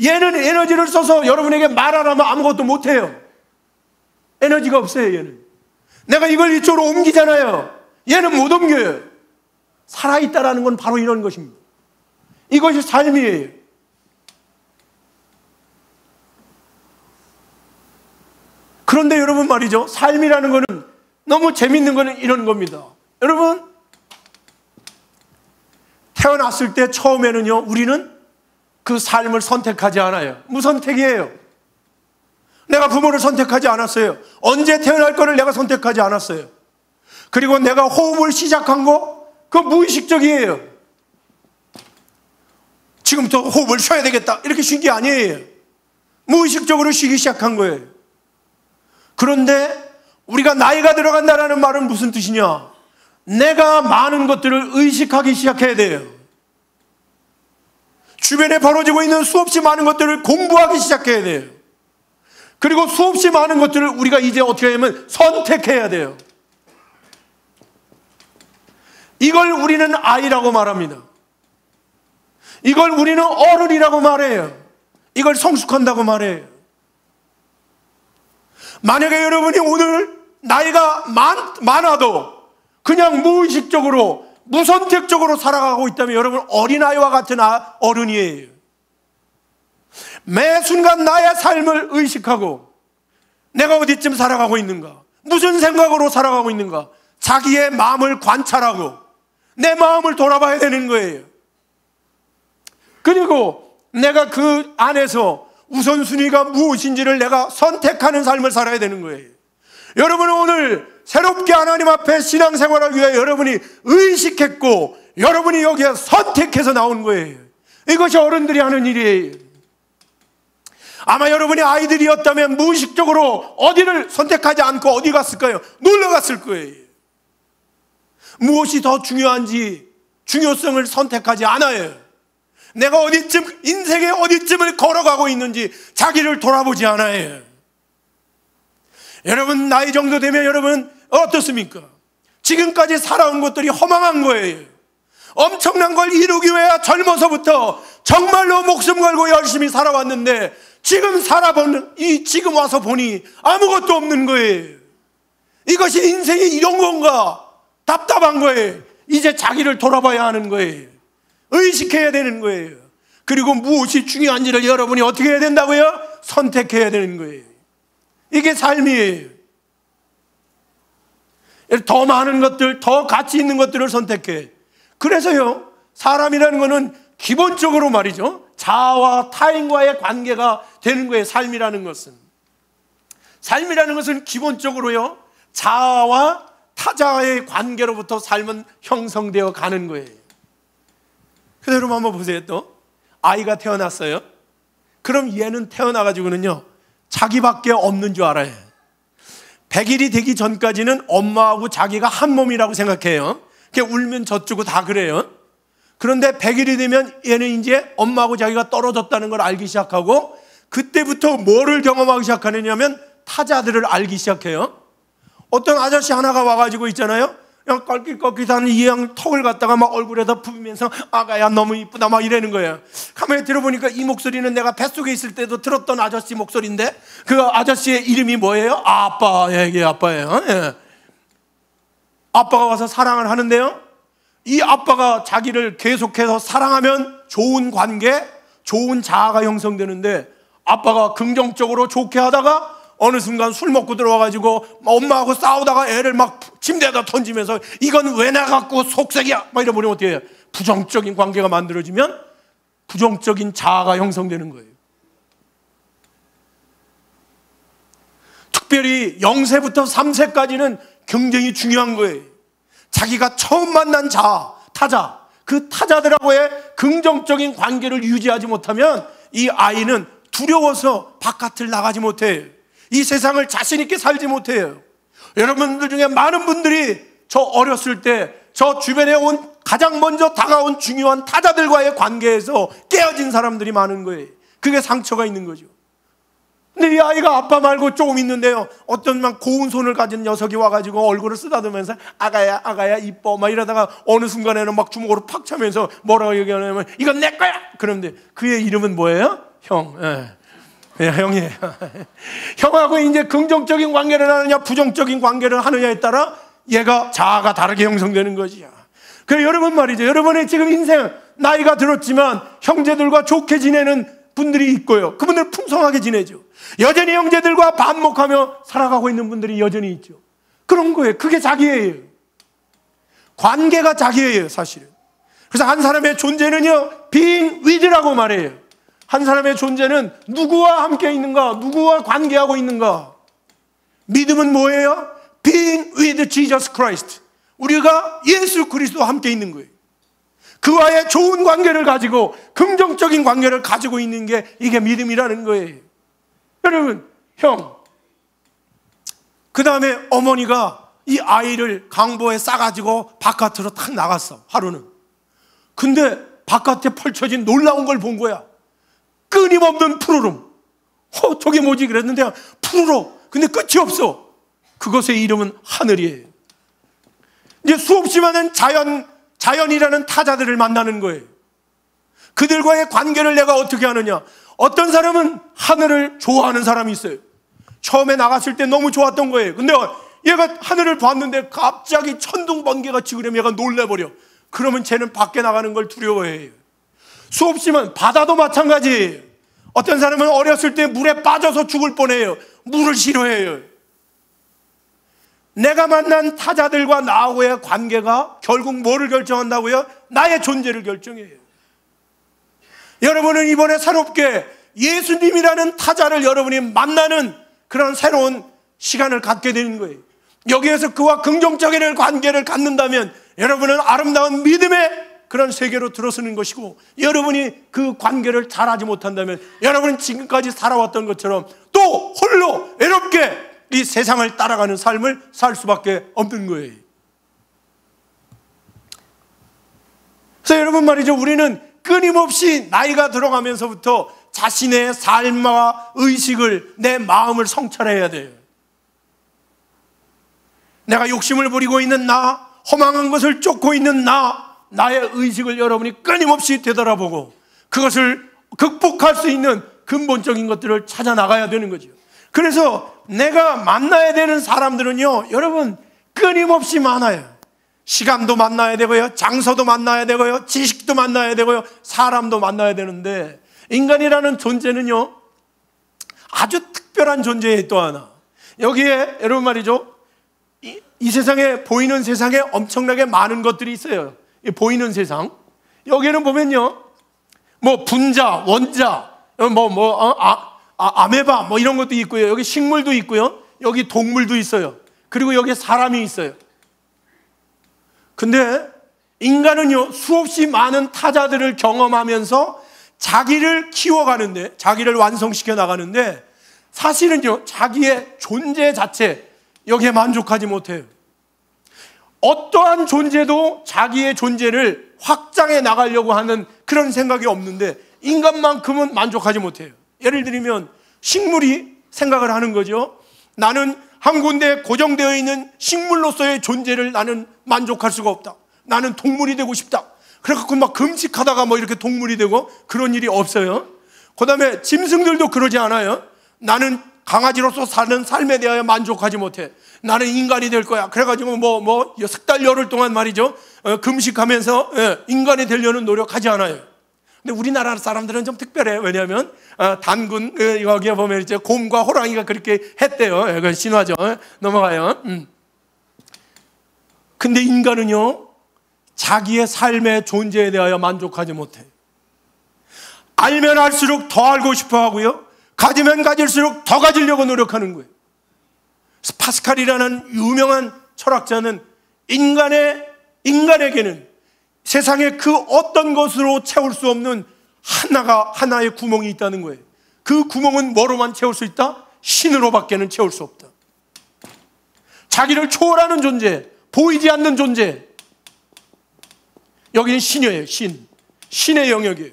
얘는 에너지를 써서 여러분에게 말하라면 아무것도 못해요. 에너지가 없어요. 얘는. 내가 이걸 이쪽으로 옮기잖아요. 얘는 못 옮겨요. 살아있다라는 건 바로 이런 것입니다. 이것이 삶이에요. 그런데 여러분 말이죠, 삶이라는 거는 너무 재밌는 거는 이런 겁니다. 여러분, 태어났을 때 처음에는요, 우리는 그 삶을 선택하지 않아요. 무선택이에요. 내가 부모를 선택하지 않았어요. 언제 태어날 거를 내가 선택하지 않았어요. 그리고 내가 호흡을 시작한 거, 그건 무의식적이에요. 지금부터 호흡을 쉬어야 되겠다, 이렇게 쉰 게 아니에요. 무의식적으로 쉬기 시작한 거예요. 그런데 우리가 나이가 들어간다는 말은 무슨 뜻이냐? 내가 많은 것들을 의식하기 시작해야 돼요. 주변에 벌어지고 있는 수없이 많은 것들을 공부하기 시작해야 돼요. 그리고 수없이 많은 것들을 우리가 이제 어떻게 하면 선택해야 돼요. 이걸 우리는 아이라고 말합니다. 이걸 우리는 어른이라고 말해요. 이걸 성숙한다고 말해요. 만약에 여러분이 오늘 나이가 많아도 그냥 무의식적으로 무선택적으로 살아가고 있다면 여러분 어린아이와 같은 어른이에요. 매 순간 나의 삶을 의식하고 내가 어디쯤 살아가고 있는가, 무슨 생각으로 살아가고 있는가, 자기의 마음을 관찰하고 내 마음을 돌아봐야 되는 거예요. 그리고 내가 그 안에서 우선순위가 무엇인지를 내가 선택하는 삶을 살아야 되는 거예요. 여러분은 오늘 새롭게 하나님 앞에 신앙생활을 위해 여러분이 의식했고 여러분이 여기에 선택해서 나온 거예요. 이것이 어른들이 하는 일이에요. 아마 여러분이 아이들이었다면 무의식적으로 어디를 선택하지 않고 어디 갔을까요? 놀러 갔을 거예요. 무엇이 더 중요한지 중요성을 선택하지 않아요. 내가 어디쯤, 인생의 어디쯤을 걸어가고 있는지 자기를 돌아보지 않아요. 여러분 나이 정도 되면 여러분 어떻습니까? 지금까지 살아온 것들이 허망한 거예요. 엄청난 걸 이루기 위해 젊어서부터 정말로 목숨 걸고 열심히 살아왔는데 지금 지금 와서 보니 아무것도 없는 거예요. 이것이 인생이 이런 건가? 답답한 거예요. 이제 자기를 돌아봐야 하는 거예요. 의식해야 되는 거예요. 그리고 무엇이 중요한지를 여러분이 어떻게 해야 된다고요? 선택해야 되는 거예요. 이게 삶이에요. 더 많은 것들, 더 가치 있는 것들을 선택해. 그래서요, 사람이라는 것은 기본적으로 말이죠, 자아와 타인과의 관계가 되는 거예요. 삶이라는 것은 기본적으로요, 자아와 타자의 관계로부터 삶은 형성되어 가는 거예요. 그래서 여러분 한번 보세요. 또 아이가 태어났어요. 그럼 얘는 태어나가지고는요 자기밖에 없는 줄 알아요. 100일이 되기 전까지는 엄마하고 자기가 한 몸이라고 생각해요. 그냥 울면 젖주고 다 그래요. 그런데 100일이 되면 얘는 이제 엄마하고 자기가 떨어졌다는 걸 알기 시작하고, 그때부터 뭐를 경험하기 시작하느냐면 타자들을 알기 시작해요. 어떤 아저씨 하나가 와가지고 있잖아요, 그냥 껄깃껄깃한 이양 턱을 갖다가 막 얼굴에다 부비면서 아가야 너무 이쁘다 막 이러는 거예요. 가만히 들어보니까 이 목소리는 내가 뱃속에 있을 때도 들었던 아저씨 목소리인데, 그 아저씨의 이름이 뭐예요? 아빠예요. 아빠예요. 예. 아빠가 와서 사랑을 하는데요, 이 아빠가 자기를 계속해서 사랑하면 좋은 관계, 좋은 자아가 형성되는데, 아빠가 긍정적으로 좋게 하다가 어느 순간 술 먹고 들어와가지고 엄마하고 싸우다가 애를 막 침대에다 던지면서 이건 왜 나갖고 속색이야 막 이러버리면 어떻게 해요? 부정적인 관계가 만들어지면 부정적인 자아가 형성되는 거예요. 특별히 0세부터 3세까지는 굉장히 중요한 거예요. 자기가 처음 만난 자아, 타자, 그 타자들하고의 긍정적인 관계를 유지하지 못하면 이 아이는 두려워서 바깥을 나가지 못해요. 이 세상을 자신 있게 살지 못해요. 여러분들 중에 많은 분들이 저 어렸을 때 저 주변에 온 가장 먼저 다가온 중요한 타자들과의 관계에서 깨어진 사람들이 많은 거예요. 그게 상처가 있는 거죠. 근데 이 아이가 아빠 말고 조금 있는데요, 어떤 막 고운 손을 가진 녀석이 와가지고 얼굴을 쓰다듬으면서 아가야 이뻐 막 이러다가 어느 순간에는 막 주먹으로 팍 차면서 뭐라고 얘기하냐면 이건 내 거야. 그런데 그의 이름은 뭐예요? 형. 그냥 형이에요. 형하고 이제 긍정적인 관계를 하느냐 부정적인 관계를 하느냐에 따라 얘가 자아가 다르게 형성되는 거지요. 그래서 여러분 말이죠, 여러분의 지금 인생 나이가 들었지만 형제들과 좋게 지내는 분들이 있고요, 그분들 풍성하게 지내죠. 여전히 형제들과 반목하며 살아가고 있는 분들이 여전히 있죠. 그런 거예요. 그게 자기예요. 관계가 자기예요, 사실은. 그래서 한 사람의 존재는요 being with라고 말해요. 한 사람의 존재는 누구와 함께 있는가, 누구와 관계하고 있는가. 믿음은 뭐예요? Being with Jesus Christ. 우리가 예수 그리스도와 함께 있는 거예요. 그와의 좋은 관계를 가지고 긍정적인 관계를 가지고 있는 게 이게 믿음이라는 거예요. 여러분, 형, 그 다음에 어머니가 이 아이를 강보에 싸가지고 바깥으로 탁 나갔어, 하루는. 근데 바깥에 펼쳐진 놀라운 걸 본 거야. 끊임없는 푸르름. 저게 뭐지? 그랬는데 푸르러. 근데 끝이 없어. 그것의 이름은 하늘이에요. 이제 수없이 많은 자연이라는 타자들을 만나는 거예요. 그들과의 관계를 내가 어떻게 하느냐. 어떤 사람은 하늘을 좋아하는 사람이 있어요. 처음에 나갔을 때 너무 좋았던 거예요. 근데 얘가 하늘을 봤는데 갑자기 천둥 번개가 치고 그러면 얘가 놀래버려. 그러면 쟤는 밖에 나가는 걸 두려워해요. 수없이 많은 바다도 마찬가지예요. 어떤 사람은 어렸을 때 물에 빠져서 죽을 뻔해요. 물을 싫어해요. 내가 만난 타자들과 나하고의 관계가 결국 뭐를 결정한다고요? 나의 존재를 결정해요. 여러분은 이번에 새롭게 예수님이라는 타자를 여러분이 만나는 그런 새로운 시간을 갖게 되는 거예요. 여기에서 그와 긍정적인 관계를 갖는다면 여러분은 아름다운 믿음의 그런 세계로 들어서는 것이고, 여러분이 그 관계를 잘하지 못한다면 여러분은 지금까지 살아왔던 것처럼 또 홀로 외롭게 이 세상을 따라가는 삶을 살 수밖에 없는 거예요. 그래서 여러분 말이죠, 우리는 끊임없이 나이가 들어가면서부터 자신의 삶과 의식을, 내 마음을 성찰해야 돼요. 내가 욕심을 부리고 있는 나, 허망한 것을 쫓고 있는 나의 의식을 여러분이 끊임없이 되돌아보고 그것을 극복할 수 있는 근본적인 것들을 찾아 나가야 되는 거죠. 그래서 내가 만나야 되는 사람들은요, 여러분 끊임없이 많아요. 시간도 만나야 되고요, 장소도 만나야 되고요, 지식도 만나야 되고요, 사람도 만나야 되는데, 인간이라는 존재는요 아주 특별한 존재예요. 또 하나, 여기에 여러분 말이죠, 이 세상에, 보이는 세상에 엄청나게 많은 것들이 있어요. 이 보이는 세상, 여기에는 보면요, 뭐 분자, 원자, 아메바 뭐 이런 것도 있고요, 여기 식물도 있고요, 여기 동물도 있어요, 그리고 여기 사람이 있어요. 근데 인간은요 수없이 많은 타자들을 경험하면서 자기를 키워가는데, 자기를 완성시켜 나가는데, 사실은요 자기의 존재 자체, 여기에 만족하지 못해요. 어떠한 존재도 자기의 존재를 확장해 나가려고 하는 그런 생각이 없는데, 인간만큼은 만족하지 못해요. 예를 들면 식물이 생각을 하는 거죠. 나는 한 군데 고정되어 있는 식물로서의 존재를 나는 만족할 수가 없다. 나는 동물이 되고 싶다. 그래갖고 막 금식하다가 뭐 이렇게 동물이 되고 그런 일이 없어요. 그 다음에 짐승들도 그러지 않아요. 나는 강아지로서 사는 삶에 대하여 만족하지 못해. 나는 인간이 될 거야. 그래가지고 석 달 열흘 동안 말이죠, 금식하면서 인간이 되려는 노력하지 않아요. 근데 우리나라 사람들은 좀 특별해요. 왜냐하면 단군, 여기에 보면 이제 곰과 호랑이가 그렇게 했대요. 그건 신화죠. 넘어가요. 근데 인간은요 자기의 삶의 존재에 대하여 만족하지 못해. 알면 알수록 더 알고 싶어 하고요, 가지면 가질수록 더 가지려고 노력하는 거예요. 파스칼이라는 유명한 철학자는 인간에게는 세상에 그 어떤 것으로 채울 수 없는 하나의 구멍이 있다는 거예요. 그 구멍은 뭐로만 채울 수 있다? 신으로밖에는 채울 수 없다. 자기를 초월하는 존재, 보이지 않는 존재, 여기는 신이에요. 신의 영역이에요.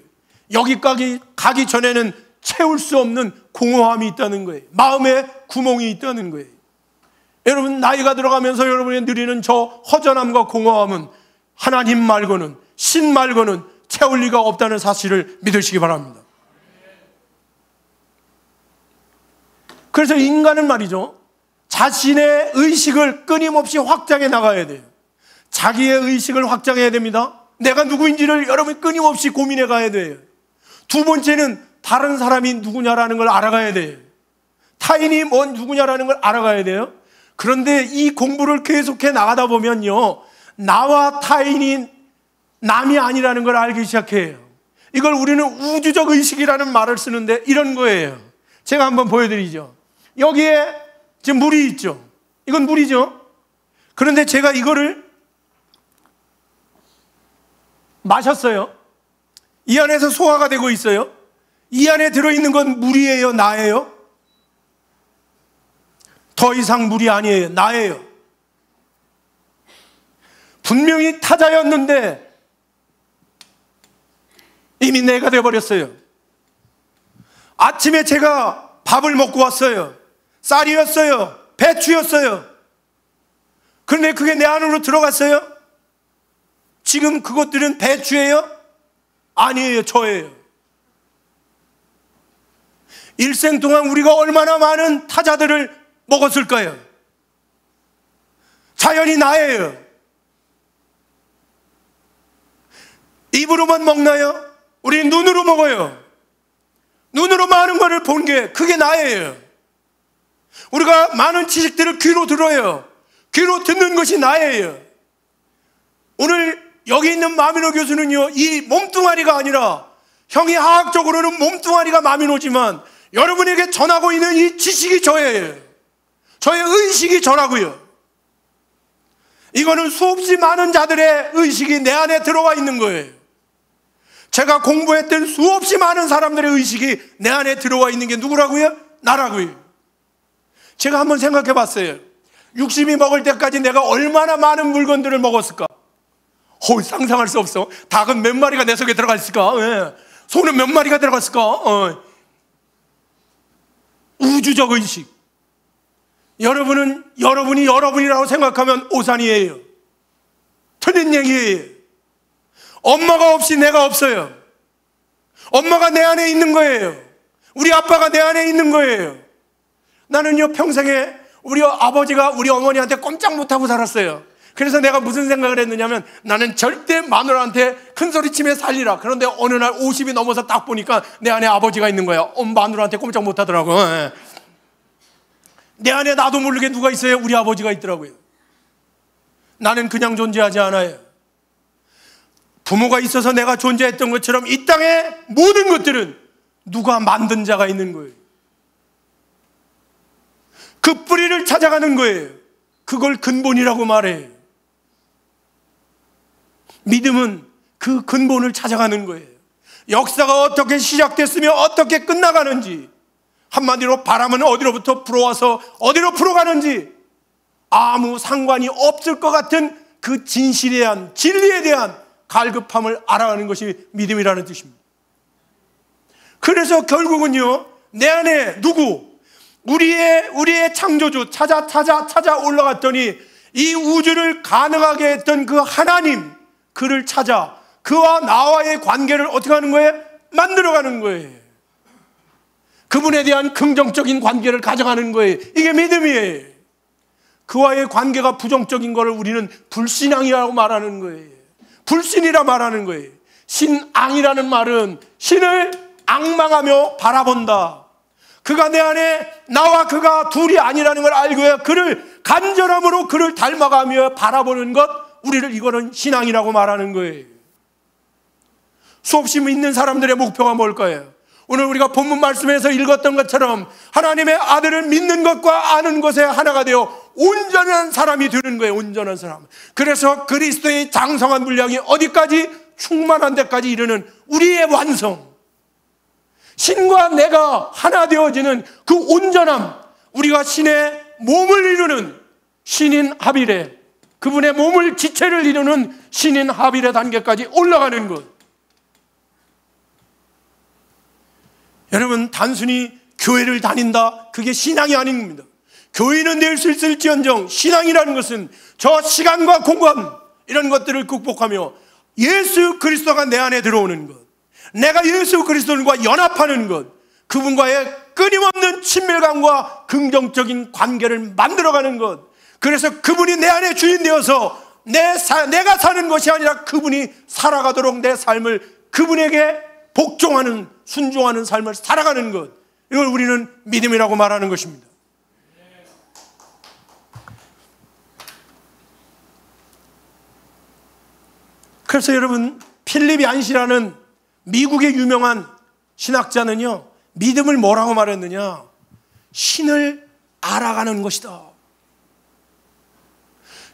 여기까지 가기 전에는 채울 수 없는 공허함이 있다는 거예요. 마음에 구멍이 있다는 거예요. 여러분 나이가 들어가면서 여러분이 누리는 저 허전함과 공허함은 하나님 말고는, 신 말고는 채울 리가 없다는 사실을 믿으시기 바랍니다. 그래서 인간은 말이죠, 자신의 의식을 끊임없이 확장해 나가야 돼요. 자기의 의식을 확장해야 됩니다. 내가 누구인지를 여러분이 끊임없이 고민해 가야 돼요. 두 번째는 다른 사람이 누구냐라는 걸 알아가야 돼요. 타인이 누구냐라는 걸 알아가야 돼요. 그런데 이 공부를 계속해 나가다 보면요, 나와 타인이 남이 아니라는 걸 알기 시작해요. 이걸 우리는 우주적 의식이라는 말을 쓰는데 이런 거예요. 제가 한번 보여드리죠. 여기에 지금 물이 있죠. 이건 물이죠. 그런데 제가 이거를 마셨어요. 이 안에서 소화가 되고 있어요. 이 안에 들어있는 건 물이에요, 나예요? 더 이상 물이 아니에요, 나예요. 분명히 타자였는데 이미 내가 되어버렸어요. 아침에 제가 밥을 먹고 왔어요. 쌀이었어요. 배추였어요. 그런데 그게 내 안으로 들어갔어요? 지금 그것들은 배추예요? 아니에요. 저예요. 일생 동안 우리가 얼마나 많은 타자들을 먹었을까요? 자연이 나예요. 입으로만 먹나요? 우리는 눈으로 먹어요. 눈으로 많은 것을 본 게 그게 나예요. 우리가 많은 지식들을 귀로 들어요. 귀로 듣는 것이 나예요. 오늘 여기 있는 마미노 교수는요, 이 몸뚱아리가 아니라, 형이 화학적으로는 몸뚱아리가 마미노지만 여러분에게 전하고 있는 이 지식이 저예요. 저의 의식이 저라고요. 이거는 수없이 많은 자들의 의식이 내 안에 들어와 있는 거예요. 제가 공부했던 수없이 많은 사람들의 의식이 내 안에 들어와 있는 게 누구라고요? 나라고요. 제가 한번 생각해 봤어요. 60이 먹을 때까지 내가 얼마나 많은 물건들을 먹었을까? 상상할 수 없어. 닭은 몇 마리가 내 속에 들어가 있을까? 예. 소는 몇 마리가 들어갔을까? 우주적 의식. 여러분이 여러분이라고 생각하면 오산이에요. 틀린 얘기예요. 엄마가 없이 내가 없어요. 엄마가 내 안에 있는 거예요. 우리 아빠가 내 안에 있는 거예요. 나는요, 평생에 우리 아버지가 우리 어머니한테 꼼짝 못하고 살았어요. 그래서 내가 무슨 생각을 했느냐면, 나는 절대 마누라한테 큰 소리치며 살리라. 그런데 어느 날 50이 넘어서 딱 보니까 내 안에 아버지가 있는 거야. 마누라한테 꼼짝 못하더라고. 내 안에 나도 모르게 누가 있어요? 우리 아버지가 있더라고요. 나는 그냥 존재하지 않아요. 부모가 있어서 내가 존재했던 것처럼 이 땅의 모든 것들은 누가 만든 자가 있는 거예요. 그 뿌리를 찾아가는 거예요. 그걸 근본이라고 말해요. 믿음은 그 근본을 찾아가는 거예요. 역사가 어떻게 시작됐으며 어떻게 끝나가는지, 한마디로 바람은 어디로부터 불어와서 어디로 불어가는지 아무 상관이 없을 것 같은 그 진실에 대한, 진리에 대한 갈급함을 알아가는 것이 믿음이라는 뜻입니다. 그래서 결국은요, 내 안에 우리의 창조주 찾아 올라갔더니 이 우주를 가능하게 했던 그 하나님, 그를 찾아 그와 나와의 관계를 어떻게 하는 거예요? 만들어가는 거예요. 그분에 대한 긍정적인 관계를 가져가는 거예요. 이게 믿음이에요. 그와의 관계가 부정적인 것을 우리는 불신앙이라고 말하는 거예요. 불신이라 말하는 거예요. 신앙이라는 말은 신을 앙망하며 바라본다. 그가 내 안에, 나와 그가 둘이 아니라는 걸 알고요, 그를 간절함으로 그를 닮아가며 바라보는 것, 이거는 신앙이라고 말하는 거예요. 수없이 믿는 사람들의 목표가 뭘까요? 오늘 우리가 본문 말씀에서 읽었던 것처럼 하나님의 아들을 믿는 것과 아는 것에 하나가 되어 온전한 사람이 되는 거예요. 온전한 사람. 그래서 그리스도의 장성한 분량이 어디까지? 충만한 데까지 이르는 우리의 완성. 신과 내가 하나 되어지는 그 온전함, 우리가 신의 몸을 이루는 신인 하빌의, 그분의 몸을 지체를 이루는 신인 하빌의 단계까지 올라가는 것. 여러분, 단순히 교회를 다닌다, 그게 신앙이 아닌 겁니다. 교회는 될 수 있을지언정 신앙이라는 것은 저 시간과 공간 이런 것들을 극복하며 예수 그리스도가 내 안에 들어오는 것, 내가 예수 그리스도와 연합하는 것, 그분과의 끊임없는 친밀감과 긍정적인 관계를 만들어가는 것. 그래서 그분이 내 안에 주인 되어서 내가 사는 것이 아니라 그분이 살아가도록 내 삶을 그분에게 복종하는, 순종하는 삶을 살아가는 것, 이걸 우리는 믿음이라고 말하는 것입니다. 그래서 여러분, 필립 얀시라는 미국의 유명한 신학자는요, 믿음을 뭐라고 말했느냐? 신을 알아가는 것이다.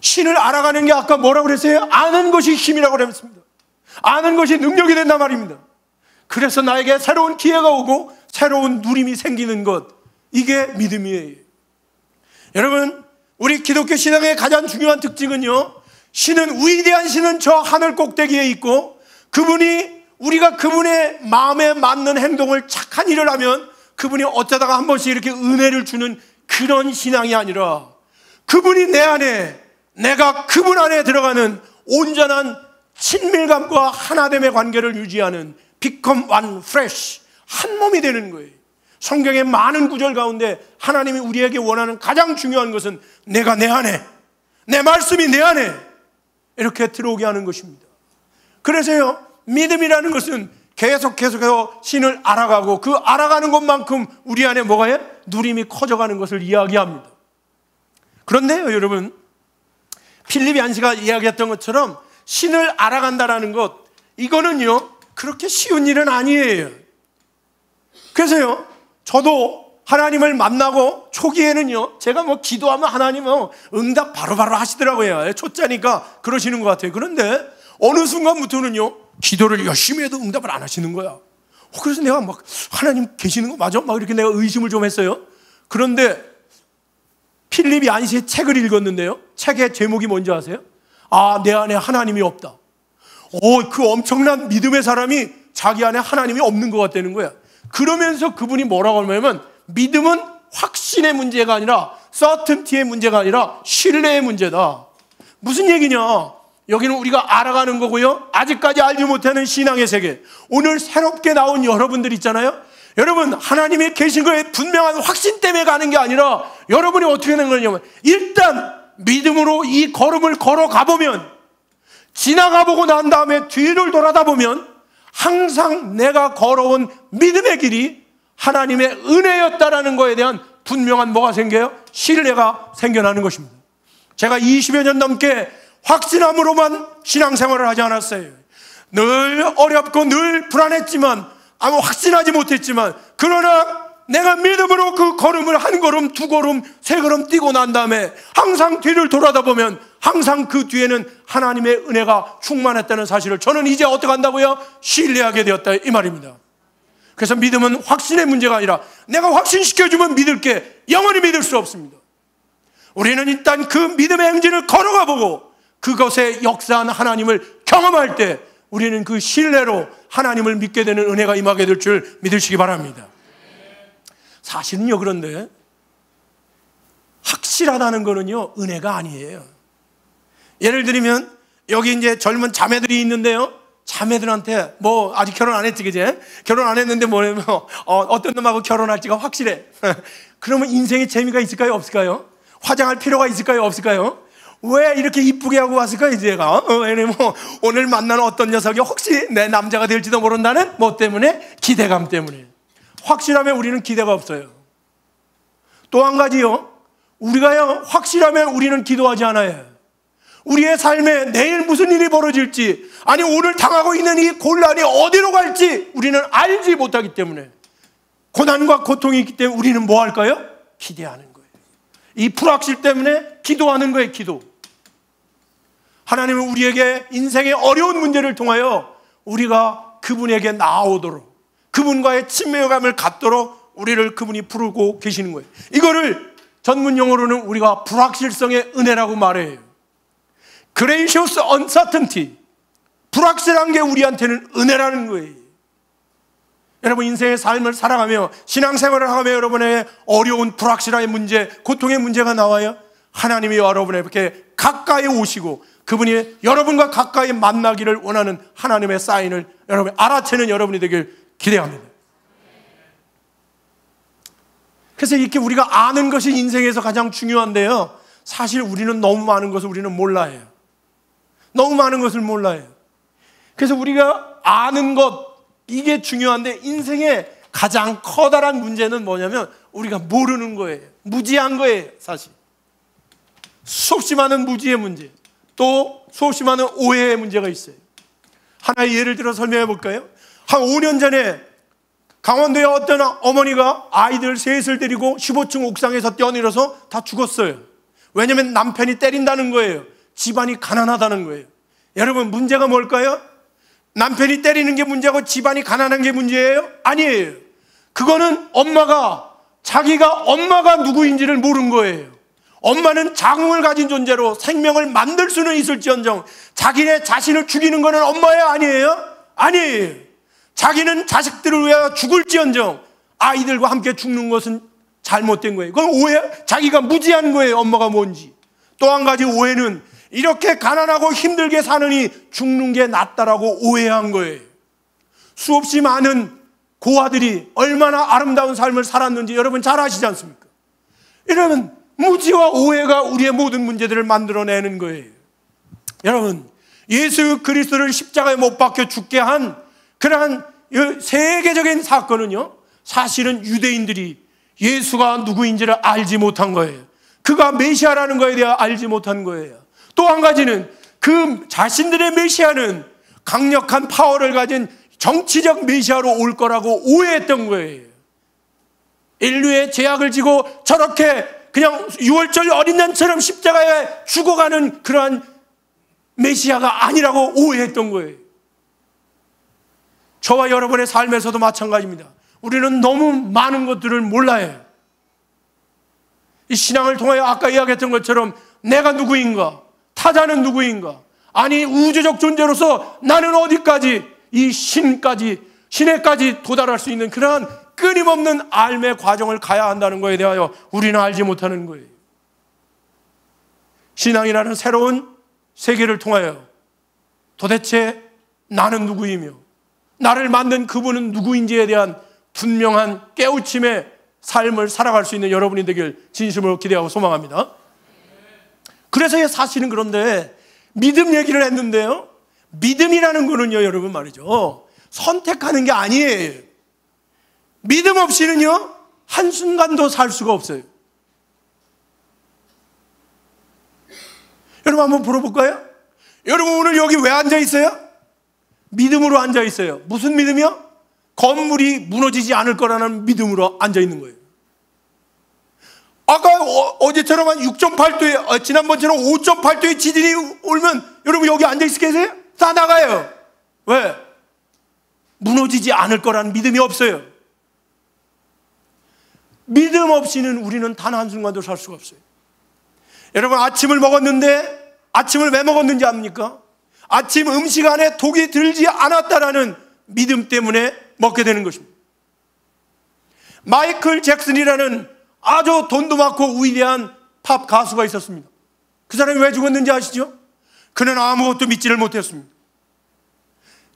신을 알아가는 게 아까 뭐라고 그랬어요? 아는 것이 힘이라고 그랬습니다. 아는 것이 능력이 된단 말입니다. 그래서 나에게 새로운 기회가 오고 새로운 누림이 생기는 것, 이게 믿음이에요. 여러분, 우리 기독교 신앙의 가장 중요한 특징은요, 신은, 위대한 신은 저 하늘 꼭대기에 있고, 그분이, 우리가 그분의 마음에 맞는 행동을, 착한 일을 하면 그분이 어쩌다가 한 번씩 이렇게 은혜를 주는 그런 신앙이 아니라, 그분이 내 안에, 내가 그분 안에 들어가는 온전한 친밀감과 하나됨의 관계를 유지하는 become one flesh, 한 몸이 되는 거예요. 성경의 많은 구절 가운데 하나님이 우리에게 원하는 가장 중요한 것은 내가 내 안에, 내 말씀이 내 안에 이렇게 들어오게 하는 것입니다. 그래서요, 믿음이라는 것은 계속해서 신을 알아가고, 그 알아가는 것만큼 우리 안에 뭐가 해? 누림이 커져가는 것을 이야기합니다. 그런데요, 여러분, 필립 얀시가 이야기했던 것처럼 신을 알아간다라는 것, 이거는요 그렇게 쉬운 일은 아니에요. 그래서요, 저도 하나님을 만나고 초기에는요, 제가 뭐 기도하면 하나님은 응답 바로바로 하시더라고요. 초짜니까 그러시는 것 같아요. 그런데 어느 순간부터는요, 기도를 열심히 해도 응답을 안 하시는 거야. 그래서 내가 막 하나님 계시는 거 맞아? 막 이렇게 내가 의심을 좀 했어요. 그런데 필립 얀시의 책을 읽었는데요, 책의 제목이 뭔지 아세요? 아, 내 안에 하나님이 없다. 그 엄청난 믿음의 사람이 자기 안에 하나님이 없는 것 같다는 거야. 그러면서 그분이 뭐라고 하냐면, 믿음은 확신의 문제가 아니라, certainty의 문제가 아니라 신뢰의 문제다. 무슨 얘기냐? 여기는 우리가 알아가는 거고요, 아직까지 알지 못하는 신앙의 세계, 오늘 새롭게 나온 여러분들 있잖아요. 여러분, 하나님이 계신 거에 분명한 확신 때문에 가는 게 아니라, 여러분이 어떻게 되는 거냐면, 일단 믿음으로 이 걸음을 걸어가 보면, 지나가 보고 난 다음에 뒤를 돌아다 보면 항상 내가 걸어온 믿음의 길이 하나님의 은혜였다라는 거에 대한 분명한 뭐가 생겨요? 신뢰가 생겨나는 것입니다. 제가 20여 년 넘게 확신함으로만 신앙생활을 하지 않았어요. 늘 어렵고 늘 불안했지만, 아무 확신하지 못했지만, 그러나 내가 믿음으로 그 걸음을 한 걸음, 두 걸음, 세 걸음 뛰고 난 다음에 항상 뒤를 돌아다 보면 항상 그 뒤에는 하나님의 은혜가 충만했다는 사실을 저는 이제 어떻게 한다고요? 신뢰하게 되었다, 이 말입니다. 그래서 믿음은 확신의 문제가 아니라, 내가 확신시켜주면 믿을게, 영원히 믿을 수 없습니다. 우리는 일단 그 믿음의 행진을 걸어가 보고 그것에 역사한 하나님을 경험할 때 우리는 그 신뢰로 하나님을 믿게 되는 은혜가 임하게 될 줄 믿으시기 바랍니다. 사실은요, 그런데 확실하다는 거는요, 은혜가 아니에요. 예를 들면 여기 이제 젊은 자매들이 있는데요, 자매들한테 뭐 아직 결혼 안 했지, 그제? 결혼 안 했는데 뭐냐면 어떤 놈하고 결혼할지가 확실해. 그러면 인생에 재미가 있을까요, 없을까요? 화장할 필요가 있을까요, 없을까요? 왜 이렇게 이쁘게 하고 왔을까요, 제가? 왜냐면 오늘 만나는 어떤 녀석이 혹시 내 남자가 될지도 모른다는 뭐 때문에? 기대감 때문에. 확실하면 우리는 기대가 없어요. 또 한 가지요, 우리가요 확실하면 우리는 기도하지 않아요. 우리의 삶에 내일 무슨 일이 벌어질지, 아니 오늘 당하고 있는 이 곤란이 어디로 갈지 우리는 알지 못하기 때문에, 고난과 고통이 있기 때문에 우리는 뭐 할까요? 기대하는 거예요. 이 불확실 때문에 기도하는 거예요, 기도. 하나님은 우리에게 인생의 어려운 문제를 통하여 우리가 그분에게 나아오도록, 그분과의 친밀감을 갖도록 우리를 그분이 부르고 계시는 거예요. 이거를 전문 용어로는 우리가 불확실성의 은혜라고 말해요. Gracious uncertainty. 불확실한 게 우리한테는 은혜라는 거예요. 여러분, 인생의 삶을 살아가며 신앙생활을 하며 여러분의 어려운 불확실한 문제, 고통의 문제가 나와요. 하나님이 여러분에게 가까이 오시고 그분이 여러분과 가까이 만나기를 원하는 하나님의 사인을 여러분 알아채는 여러분이 되길 기대합니다. 그래서 이렇게 우리가 아는 것이 인생에서 가장 중요한데요, 사실 우리는 너무 많은 것을 우리는 몰라요. 너무 많은 것을 몰라요. 그래서 우리가 아는 것, 이게 중요한데 인생의 가장 커다란 문제는 뭐냐면 우리가 모르는 거예요. 무지한 거예요, 사실. 수없이 많은 무지의 문제, 또 수없이 많은 오해의 문제가 있어요. 하나의 예를 들어 설명해 볼까요? 한 5년 전에 강원도의 어떤 어머니가 아이들 셋을 데리고 15층 옥상에서 뛰어내려서 다 죽었어요. 왜냐하면 남편이 때린다는 거예요. 집안이 가난하다는 거예요. 여러분, 문제가 뭘까요? 남편이 때리는 게 문제고 집안이 가난한 게 문제예요? 아니에요. 그거는 자기가 엄마가 누구인지를 모른 거예요. 엄마는 자궁을 가진 존재로 생명을 만들 수는 있을지언정 자기네 자신을 죽이는 것은 엄마예요, 아니에요? 아니에요. 자기는 자식들을 위하여 죽을지언정 아이들과 함께 죽는 것은 잘못된 거예요. 그건 오해, 자기가 무지한 거예요, 엄마가 뭔지. 또 한 가지 오해는 이렇게 가난하고 힘들게 사느니 죽는 게 낫다라고 오해한 거예요. 수없이 많은 고아들이 얼마나 아름다운 삶을 살았는지 여러분 잘 아시지 않습니까? 여러분, 무지와 오해가 우리의 모든 문제들을 만들어내는 거예요. 여러분, 예수 그리스도를 십자가에 못 박혀 죽게 한 그러한 세계적인 사건은요, 사실은 유대인들이 예수가 누구인지를 알지 못한 거예요. 그가 메시아라는 거에 대해 알지 못한 거예요. 또 한 가지는 그 자신들의 메시아는 강력한 파워를 가진 정치적 메시아로 올 거라고 오해했던 거예요. 인류의 죄악을 지고 저렇게 그냥 6월절 어린 양처럼 십자가에 죽어가는 그러한 메시아가 아니라고 오해했던 거예요. 저와 여러분의 삶에서도 마찬가지입니다. 우리는 너무 많은 것들을 몰라요. 이 신앙을 통하여 아까 이야기했던 것처럼 내가 누구인가, 타자는 누구인가, 아니 우주적 존재로서 나는 어디까지, 이 신에까지 도달할 수 있는 그러한 끊임없는 삶의 과정을 가야 한다는 것에 대하여 우리는 알지 못하는 거예요. 신앙이라는 새로운 세계를 통하여 도대체 나는 누구이며 나를 만든 그분은 누구인지에 대한 분명한 깨우침의 삶을 살아갈 수 있는 여러분이 되길 진심으로 기대하고 소망합니다. 그래서 사실은 그런데 믿음 얘기를 했는데요, 믿음이라는 거는요, 여러분 말이죠, 선택하는 게 아니에요. 믿음 없이는요, 한순간도 살 수가 없어요. 여러분 한번 물어볼까요? 여러분 오늘 여기 왜 앉아 있어요? 믿음으로 앉아 있어요. 무슨 믿음이요? 건물이 무너지지 않을 거라는 믿음으로 앉아 있는 거예요. 아까 어제처럼 한 6.8도에, 지난번처럼 5.8도의 지진이 오면 여러분 여기 앉아 있을 계세요? 다 나가요. 왜? 무너지지 않을 거라는 믿음이 없어요. 믿음 없이는 우리는 단 한순간도 살 수가 없어요. 여러분 아침을 먹었는데 아침을 왜 먹었는지 압니까? 아침 음식 안에 독이 들지 않았다라는 믿음 때문에 먹게 되는 것입니다. 마이클 잭슨이라는 아주 돈도 많고 위대한 팝 가수가 있었습니다. 그 사람이 왜 죽었는지 아시죠? 그는 아무것도 믿지를 못했습니다.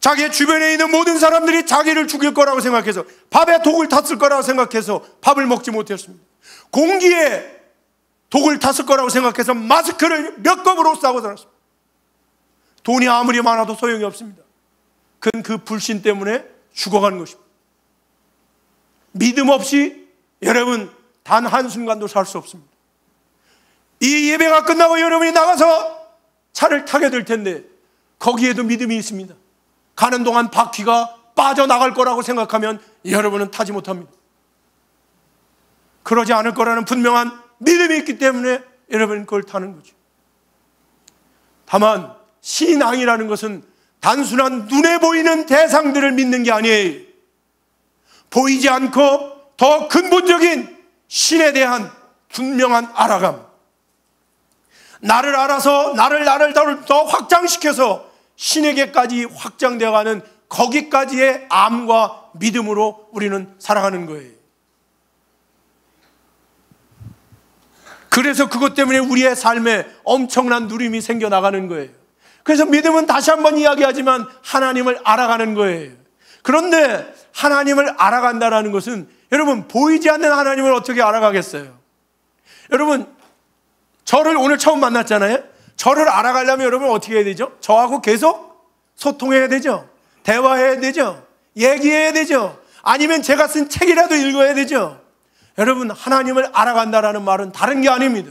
자기의 주변에 있는 모든 사람들이 자기를 죽일 거라고 생각해서, 밥에 독을 탔을 거라고 생각해서 밥을 먹지 못했습니다. 공기에 독을 탔을 거라고 생각해서 마스크를 몇 겹으로 싸고 살았습니다. 돈이 아무리 많아도 소용이 없습니다. 그는 그 불신 때문에 죽어가는 것입니다. 믿음 없이 여러분 단 한순간도 살 수 없습니다. 이 예배가 끝나고 여러분이 나가서 차를 타게 될 텐데 거기에도 믿음이 있습니다. 가는 동안 바퀴가 빠져나갈 거라고 생각하면 여러분은 타지 못합니다. 그러지 않을 거라는 분명한 믿음이 있기 때문에 여러분은 그걸 타는 거죠. 다만 신앙이라는 것은 단순한 눈에 보이는 대상들을 믿는 게 아니에요. 보이지 않고 더 근본적인 신에 대한 분명한 알아감, 나를 알아서 나를 더 확장시켜서 신에게까지 확장되어가는 거기까지의 암과 믿음으로 우리는 살아가는 거예요. 그래서 그것 때문에 우리의 삶에 엄청난 누림이 생겨나가는 거예요. 그래서 믿음은 다시 한번 이야기하지만 하나님을 알아가는 거예요. 그런데 하나님을 알아간다는 것은 여러분 보이지 않는 하나님을 어떻게 알아가겠어요? 여러분 저를 오늘 처음 만났잖아요. 저를 알아가려면 여러분 어떻게 해야 되죠? 저하고 계속 소통해야 되죠. 대화해야 되죠. 얘기해야 되죠. 아니면 제가 쓴 책이라도 읽어야 되죠. 여러분 하나님을 알아간다라는 말은 다른 게 아닙니다.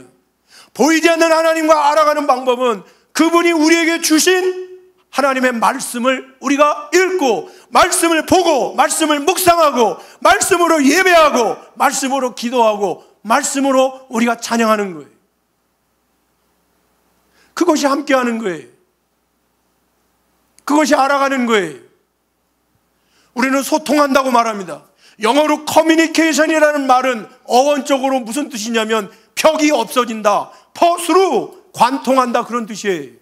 보이지 않는 하나님과 알아가는 방법은 그분이 우리에게 주신 하나님의 말씀을 우리가 읽고 말씀을 보고 말씀을 묵상하고 말씀으로 예배하고 말씀으로 기도하고 말씀으로 우리가 찬양하는 거예요. 그것이 함께하는 거예요. 그것이 알아가는 거예요. 우리는 소통한다고 말합니다. 영어로 커뮤니케이션이라는 말은 어원적으로 무슨 뜻이냐면 벽이 없어진다. 퍼스로 관통한다. 그런 뜻이에요.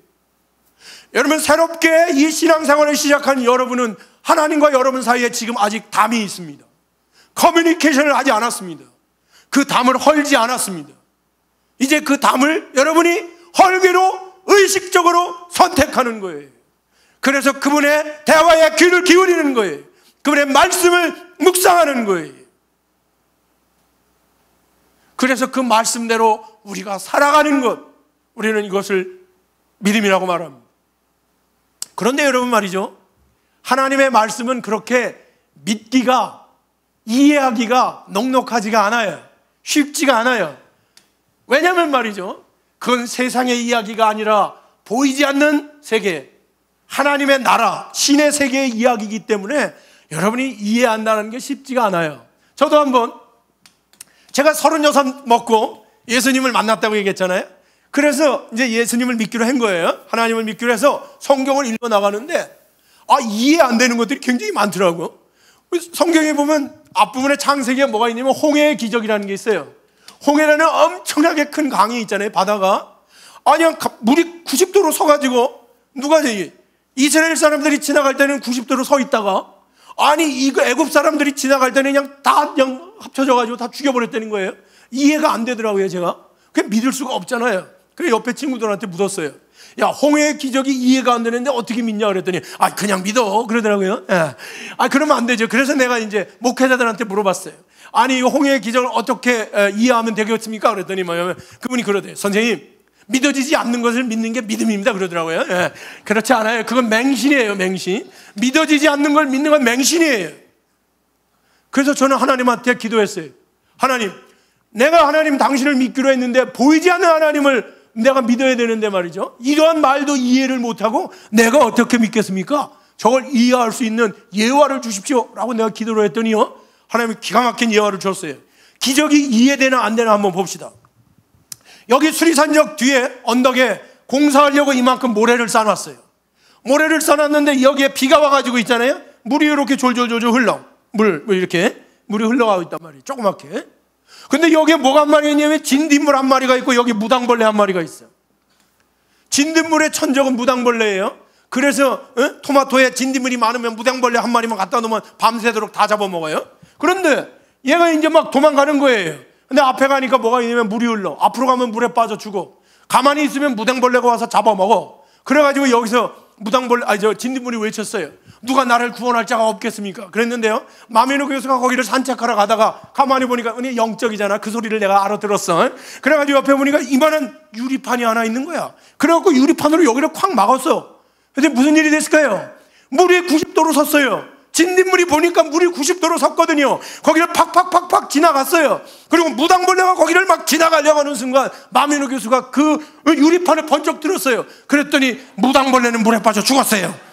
여러분, 새롭게 이 신앙생활을 시작한 여러분은 하나님과 여러분 사이에 지금 아직 담이 있습니다. 커뮤니케이션을 하지 않았습니다. 그 담을 헐지 않았습니다. 이제 그 담을 여러분이 헐기로 의식적으로 선택하는 거예요. 그래서 그분의 대화에 귀를 기울이는 거예요. 그분의 말씀을 묵상하는 거예요. 그래서 그 말씀대로 우리가 살아가는 것, 우리는 이것을 믿음이라고 말합니다. 그런데 여러분 말이죠, 하나님의 말씀은 그렇게 믿기가, 이해하기가 넉넉하지가 않아요. 쉽지가 않아요. 왜냐하면 말이죠, 그건 세상의 이야기가 아니라 보이지 않는 세계, 하나님의 나라, 신의 세계의 이야기이기 때문에 여러분이 이해한다는 게 쉽지가 않아요. 저도 한번, 제가 36 먹고 예수님을 만났다고 얘기했잖아요. 그래서 이제 예수님을 믿기로 한 거예요. 하나님을 믿기로 해서 성경을 읽어 나가는데 이해 안 되는 것들이 굉장히 많더라고요. 성경에 보면 앞부분에 창세기에 뭐가 있냐면 홍해의 기적이라는 게 있어요. 홍해라는 엄청나게 큰 강이 있잖아요. 바다가 그냥 물이 90도로 서가지고, 누가 이스라엘 사람들이 지나갈 때는 90도로 서 있다가 이거 애굽 사람들이 지나갈 때는 그냥 합쳐져가지고 다 죽여버렸다는 거예요. 이해가 안 되더라고요. 제가 그게 믿을 수가 없잖아요. 그래서 옆에 친구들한테 묻었어요. 야, 홍해의 기적이 이해가 안 되는데 어떻게 믿냐 그랬더니 그냥 믿어 그러더라고요. 그러면 안 되죠. 그래서 내가 이제 목회자들한테 물어봤어요. 이 홍해의 기적을 어떻게 이해하면 되겠습니까? 그랬더니 그분이 그러대요. 선생님, 믿어지지 않는 것을 믿는 게 믿음입니다 그러더라고요. 그렇지 않아요. 그건 맹신이에요. 맹신. 믿어지지 않는 걸 믿는 건 맹신이에요. 그래서 저는 하나님한테 기도했어요. 하나님, 내가 하나님 당신을 믿기로 했는데 보이지 않는 하나님을 내가 믿어야 되는데 말이죠, 이러한 말도 이해를 못하고 내가 어떻게 믿겠습니까? 저걸 이해할 수 있는 예화를 주십시오 라고 내가 기도를 했더니요, 하나님이 기가 막힌 예화를 줬어요. 기적이 이해되나 안 되나 한번 봅시다. 여기 수리산역 뒤에 언덕에 공사하려고 이만큼 모래를 쌓아놨어요. 모래를 쌓아놨는데 여기에 비가 와가지고 있잖아요. 물이 이렇게 졸졸졸졸 흘러, 이렇게 물이 흘러가고 있단 말이에요. 조그맣게. 근데 여기에 뭐가 한 마리가 있냐면 진딧물 한 마리가 있고 여기 무당벌레 한 마리가 있어요. 진딧물의 천적은 무당벌레예요. 그래서 토마토에 진딧물이 많으면 무당벌레 한 마리만 갖다 놓으면 밤새도록 다 잡아먹어요. 그런데 얘가 이제 막 도망가는 거예요. 근데 앞에 가니까 뭐가 있냐면 물이 흘러. 앞으로 가면 물에 빠져 죽어. 가만히 있으면 무당벌레가 와서 잡아먹어. 그래가지고 여기서 진딧물이 외쳤어요. 누가 나를 구원할 자가 없겠습니까? 그랬는데요, 마미노 교수가 거기를 산책하러 가다가 가만히 보니까 영적이잖아. 그 소리를 내가 알아들었어. 그래가지고 옆에 보니까 이만한 유리판이 하나 있는 거야. 그래갖고 유리판으로 여기를 콱 막았어. 근데 무슨 일이 됐을까요? 물이 90도로 섰어요. 진딧물이 보니까 물이 90도로 섰거든요. 거기를 팍팍팍팍 지나갔어요. 그리고 무당벌레가 거기를 막 지나가려고 하는 순간 마미노 교수가 그 유리판을 번쩍 들었어요. 그랬더니 무당벌레는 물에 빠져 죽었어요.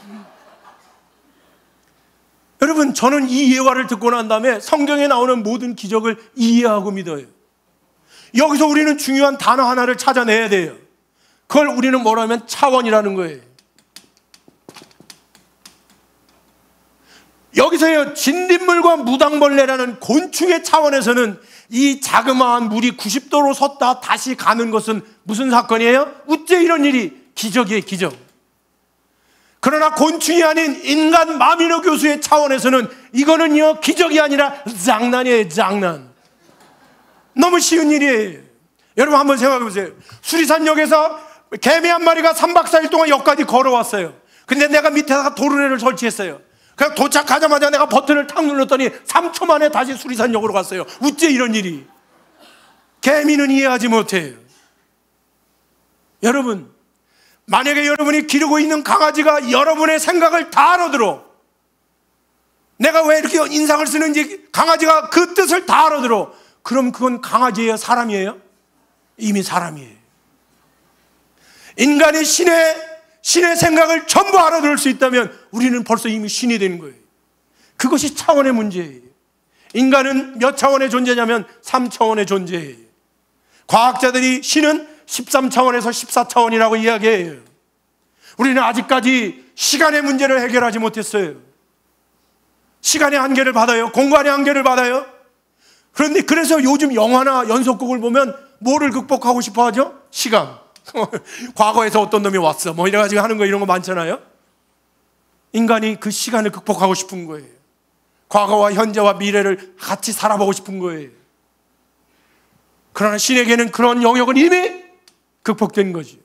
여러분, 저는 이 예화를 듣고 난 다음에 성경에 나오는 모든 기적을 이해하고 믿어요. 여기서 우리는 중요한 단어 하나를 찾아내야 돼요. 그걸 우리는 뭐라 하면 차원이라는 거예요. 여기서요, 진딧물과 무당벌레라는 곤충의 차원에서는 이 자그마한 물이 90도로 섰다 다시 가는 것은 무슨 사건이에요? 어째 이런 일이? 기적이에요, 기적. 그러나 곤충이 아닌 인간 마미노 교수의 차원에서는 이거는요, 기적이 아니라 장난이에요, 장난. 너무 쉬운 일이에요. 여러분 한번 생각해 보세요. 수리산역에서 개미 한 마리가 3박 4일 동안 여기까지 걸어왔어요. 근데 내가 밑에다가 도르래를 설치했어요. 그냥 도착하자마자 내가 버튼을 탁 눌렀더니 3초 만에 다시 수리산역으로 갔어요. 어째 이런 일이? 개미는 이해하지 못해요. 여러분, 만약에 여러분이 기르고 있는 강아지가 여러분의 생각을 다 알아들어, 내가 왜 이렇게 인상을 쓰는지 강아지가 그 뜻을 다 알아들어, 그럼 그건 강아지예요, 사람이에요? 이미 사람이에요. 인간이 신의 생각을 전부 알아들을 수 있다면 우리는 벌써 이미 신이 되는 거예요. 그것이 차원의 문제예요. 인간은 몇 차원의 존재냐면 3차원의 존재예요. 과학자들이 신은 13차원에서 14차원이라고 이야기해요. 우리는 아직까지 시간의 문제를 해결하지 못했어요. 시간의 한계를 받아요. 공간의 한계를 받아요. 그런데 그래서 요즘 영화나 연속극을 보면 뭐를 극복하고 싶어 하죠? 시간. 과거에서 어떤 놈이 왔어 뭐 이래가지고 하는 거, 이런 거 많잖아요. 인간이 그 시간을 극복하고 싶은 거예요. 과거와 현재와 미래를 같이 살아보고 싶은 거예요. 그러나 신에게는 그런 영역은 이미 극복된 거지.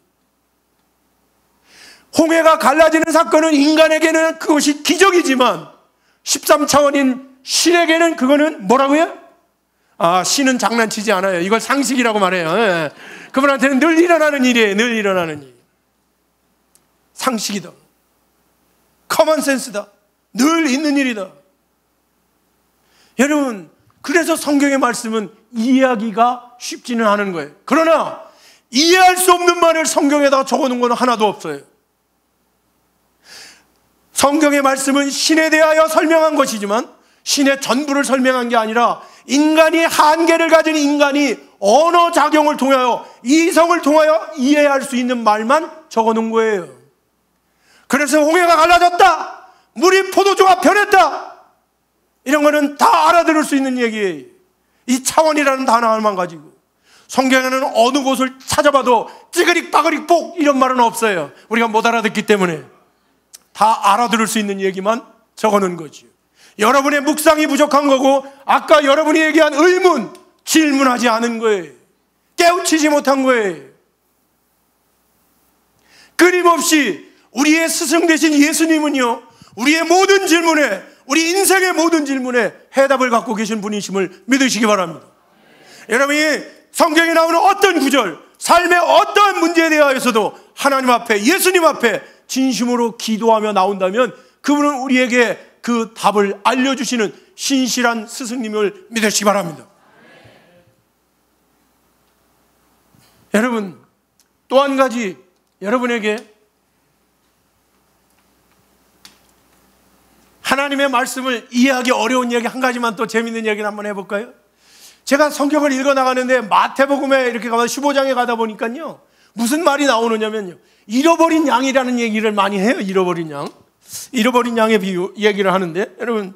홍해가 갈라지는 사건은 인간에게는 그것이 기적이지만 13차원인 신에게는 그거는 뭐라고요? 신은 장난치지 않아요. 이걸 상식이라고 말해요. 예. 그분한테는 늘 일어나는 일이에요. 늘 일어나는 일. 상식이다. 커먼센스다. 늘 있는 일이다. 여러분, 그래서 성경의 말씀은 이해하기가 쉽지는 않은 거예요. 그러나 이해할 수 없는 말을 성경에다가 적어놓은 건 하나도 없어요. 성경의 말씀은 신에 대하여 설명한 것이지만 신의 전부를 설명한 게 아니라 인간이 한계를 가진 인간이 언어 작용을 통하여 이성을 통하여 이해할 수 있는 말만 적어놓은 거예요. 그래서 홍해가 갈라졌다, 물이 포도주가 변했다, 이런 거는 다 알아들을 수 있는 얘기예요. 이 차원이라는 단어 하나만 가지고. 성경에는 어느 곳을 찾아봐도 찌그릭 빠그릭 뽁 이런 말은 없어요. 우리가 못 알아듣기 때문에. 다 알아들을 수 있는 얘기만 적어놓은 거죠. 여러분의 묵상이 부족한 거고, 아까 여러분이 얘기한 의문, 질문하지 않은 거예요. 깨우치지 못한 거예요. 끊임없이 우리의 스승 되신 예수님은요, 우리의 모든 질문에, 우리 인생의 모든 질문에 해답을 갖고 계신 분이심을 믿으시기 바랍니다. 여러분이 성경에 나오는 어떤 구절, 삶의 어떠한 문제에 대하여서도 하나님 앞에, 예수님 앞에 진심으로 기도하며 나온다면 그분은 우리에게 그 답을 알려주시는 신실한 스승님을 믿으시기 바랍니다. 여러분, 또 한 가지 여러분에게 하나님의 말씀을 이해하기 어려운 얘기 한 가지만, 또 재밌는 얘기를 한번 해볼까요? 제가 성경을 읽어나가는데 마태복음에 이렇게 가서 15장에 가다 보니까요, 무슨 말이 나오느냐면요, 잃어버린 양이라는 얘기를 많이 해요. 잃어버린 양. 잃어버린 양의 비유 얘기를 하는데, 여러분,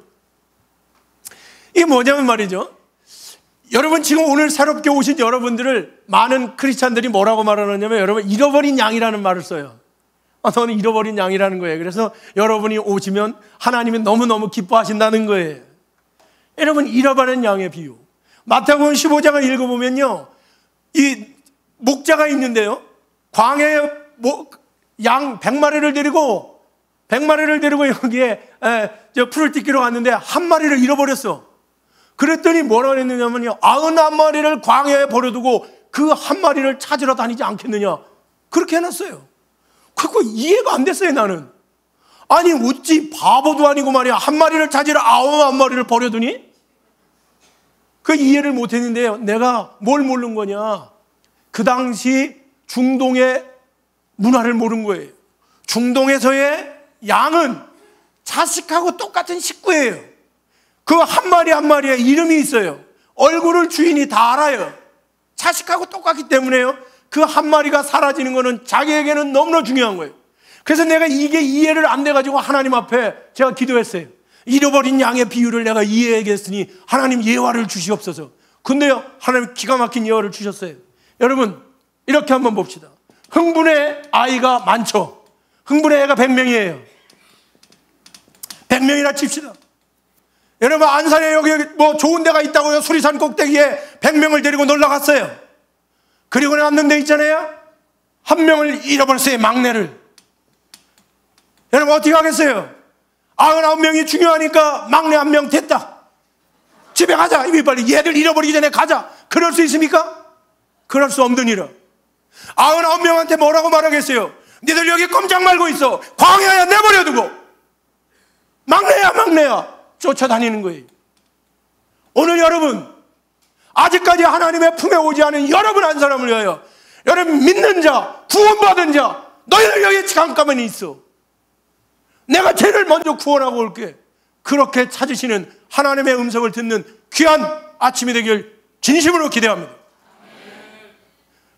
이게 뭐냐면 말이죠, 여러분 지금 오늘 새롭게 오신 여러분들을 많은 크리스찬들이 뭐라고 말하느냐면, 여러분 잃어버린 양이라는 말을 써요. 너는 잃어버린 양이라는 거예요. 그래서 여러분이 오시면 하나님이 너무너무 기뻐하신다는 거예요. 여러분, 잃어버린 양의 비유, 마태복음 15장을 읽어보면요, 이 목자가 있는데요, 광야에 양 100마리를 데리고 여기에 풀을 뜯기로 갔는데 한 마리를 잃어버렸어. 그랬더니 뭐라고 했느냐면요, 91마리를 광야에 버려두고 그 한 마리를 찾으러 다니지 않겠느냐, 그렇게 해놨어요. 그거 이해가 안 됐어요, 나는. 아니, 어찌 바보도 아니고 말이야, 한 마리를 찾으러 91마리를 버려두니? 그 이해를 못 했는데요, 내가 뭘 모르는 거냐, 그 당시 중동의 문화를 모르는 거예요. 중동에서의 양은 자식하고 똑같은 식구예요. 그 한 마리 한 마리에 이름이 있어요. 얼굴을 주인이 다 알아요. 자식하고 똑같기 때문에요, 그 한 마리가 사라지는 거는 자기에게는 너무나 중요한 거예요. 그래서 내가 이게 이해를 안 돼가지고 하나님 앞에 제가 기도했어요. 잃어버린 양의 비유를 내가 이해하겠으니 하나님 예화를 주시옵소서. 근데요, 하나님 기가 막힌 예화를 주셨어요. 여러분, 이렇게 한번 봅시다. 흥분의 아이가 많죠. 흥분의 애가 100명이에요. 100명이나 칩시다. 여러분, 안산에 여기 뭐 좋은 데가 있다고요. 수리산 꼭대기에 100명을 데리고 놀러 갔어요. 그리고 남는 데 있잖아요, 한 명을 잃어버렸어요, 막내를. 여러분, 어떻게 하겠어요? 99명이 중요하니까 막내 한 명 됐다, 집에 가자, 이미 빨리 얘들 잃어버리기 전에 가자. 그럴 수 있습니까? 그럴 수 없는 일이라. 99명한테 뭐라고 말하겠어요? 니들 여기 꼼짝 말고 있어, 광야야 내버려두고, 막내야 쫓아다니는 거예요. 오늘 여러분, 아직까지 하나님의 품에 오지 않은 여러분 한 사람을 위하여, 여러분 믿는 자, 구원받은 자, 너희들 여기 잠깐만 있어, 내가 쟤를 먼저 구원하고 올게. 그렇게 찾으시는 하나님의 음성을 듣는 귀한 아침이 되길 진심으로 기대합니다.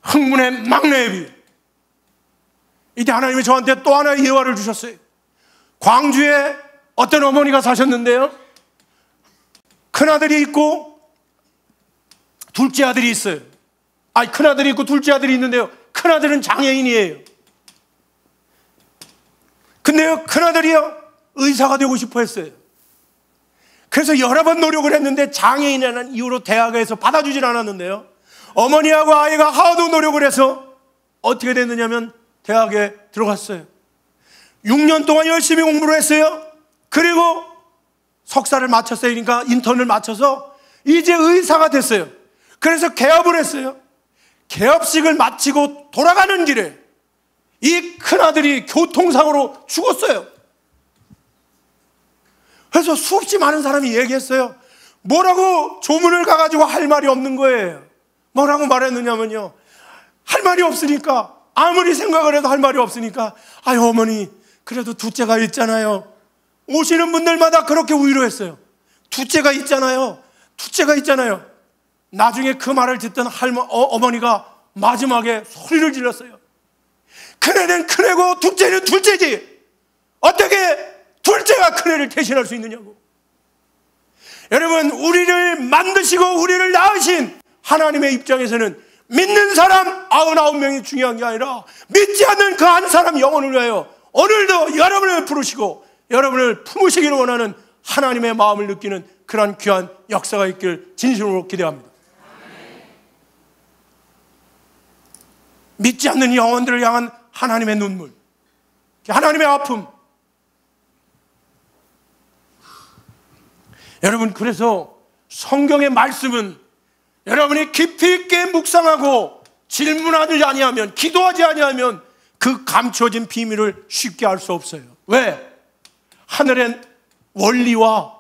흥분의 막내의 비유. 이때 하나님이 저한테 또 하나의 예화를 주셨어요. 광주에 어떤 어머니가 사셨는데요, 큰아들이 있고 둘째 아들이 있어요. 큰아들이 있고 둘째 아들이 있는데요, 큰아들은 장애인이에요. 근데요, 큰아들이요, 의사가 되고 싶어 했어요. 그래서 여러 번 노력을 했는데 장애인이라는 이유로 대학에서 받아주질 않았는데요, 어머니하고 아이가 하도 노력을 해서 어떻게 됐느냐면 대학에 들어갔어요. 6년 동안 열심히 공부를 했어요. 그리고 석사를 마쳤어요. 그러니까 인턴을 마쳐서 이제 의사가 됐어요. 그래서 개업을 했어요. 개업식을 마치고 돌아가는 길에 이 큰아들이 교통사고로 죽었어요. 그래서 수없이 많은 사람이 얘기했어요. 뭐라고 조문을 가가지고 할 말이 없는 거예요. 뭐라고 말했느냐면요, 할 말이 없으니까, 아무리 생각을 해도 할 말이 없으니까, 아유 어머니 그래도 둘째가 있잖아요. 오시는 분들마다 그렇게 위로했어요. 둘째가 있잖아요. 둘째가 있잖아요. 나중에 그 말을 듣던 어머니가 마지막에 소리를 질렀어요. 큰애는 큰애고 둘째는 둘째지, 어떻게 둘째가 큰애를 대신할 수 있느냐고. 여러분, 우리를 만드시고 우리를 낳으신 하나님의 입장에서는 믿는 사람 99명이 중요한 게 아니라 믿지 않는 그 한 사람 영혼을 위하여 오늘도 여러분을 부르시고 여러분을 품으시기를 원하는 하나님의 마음을 느끼는 그러한 귀한 역사가 있길 진심으로 기대합니다. 믿지 않는 영혼들을 향한 하나님의 눈물, 하나님의 아픔. 여러분, 그래서 성경의 말씀은 여러분이 깊이 있게 묵상하고 질문하지 아니하면, 기도하지 아니하면 그 감춰진 비밀을 쉽게 알 수 없어요. 왜? 하늘의 원리와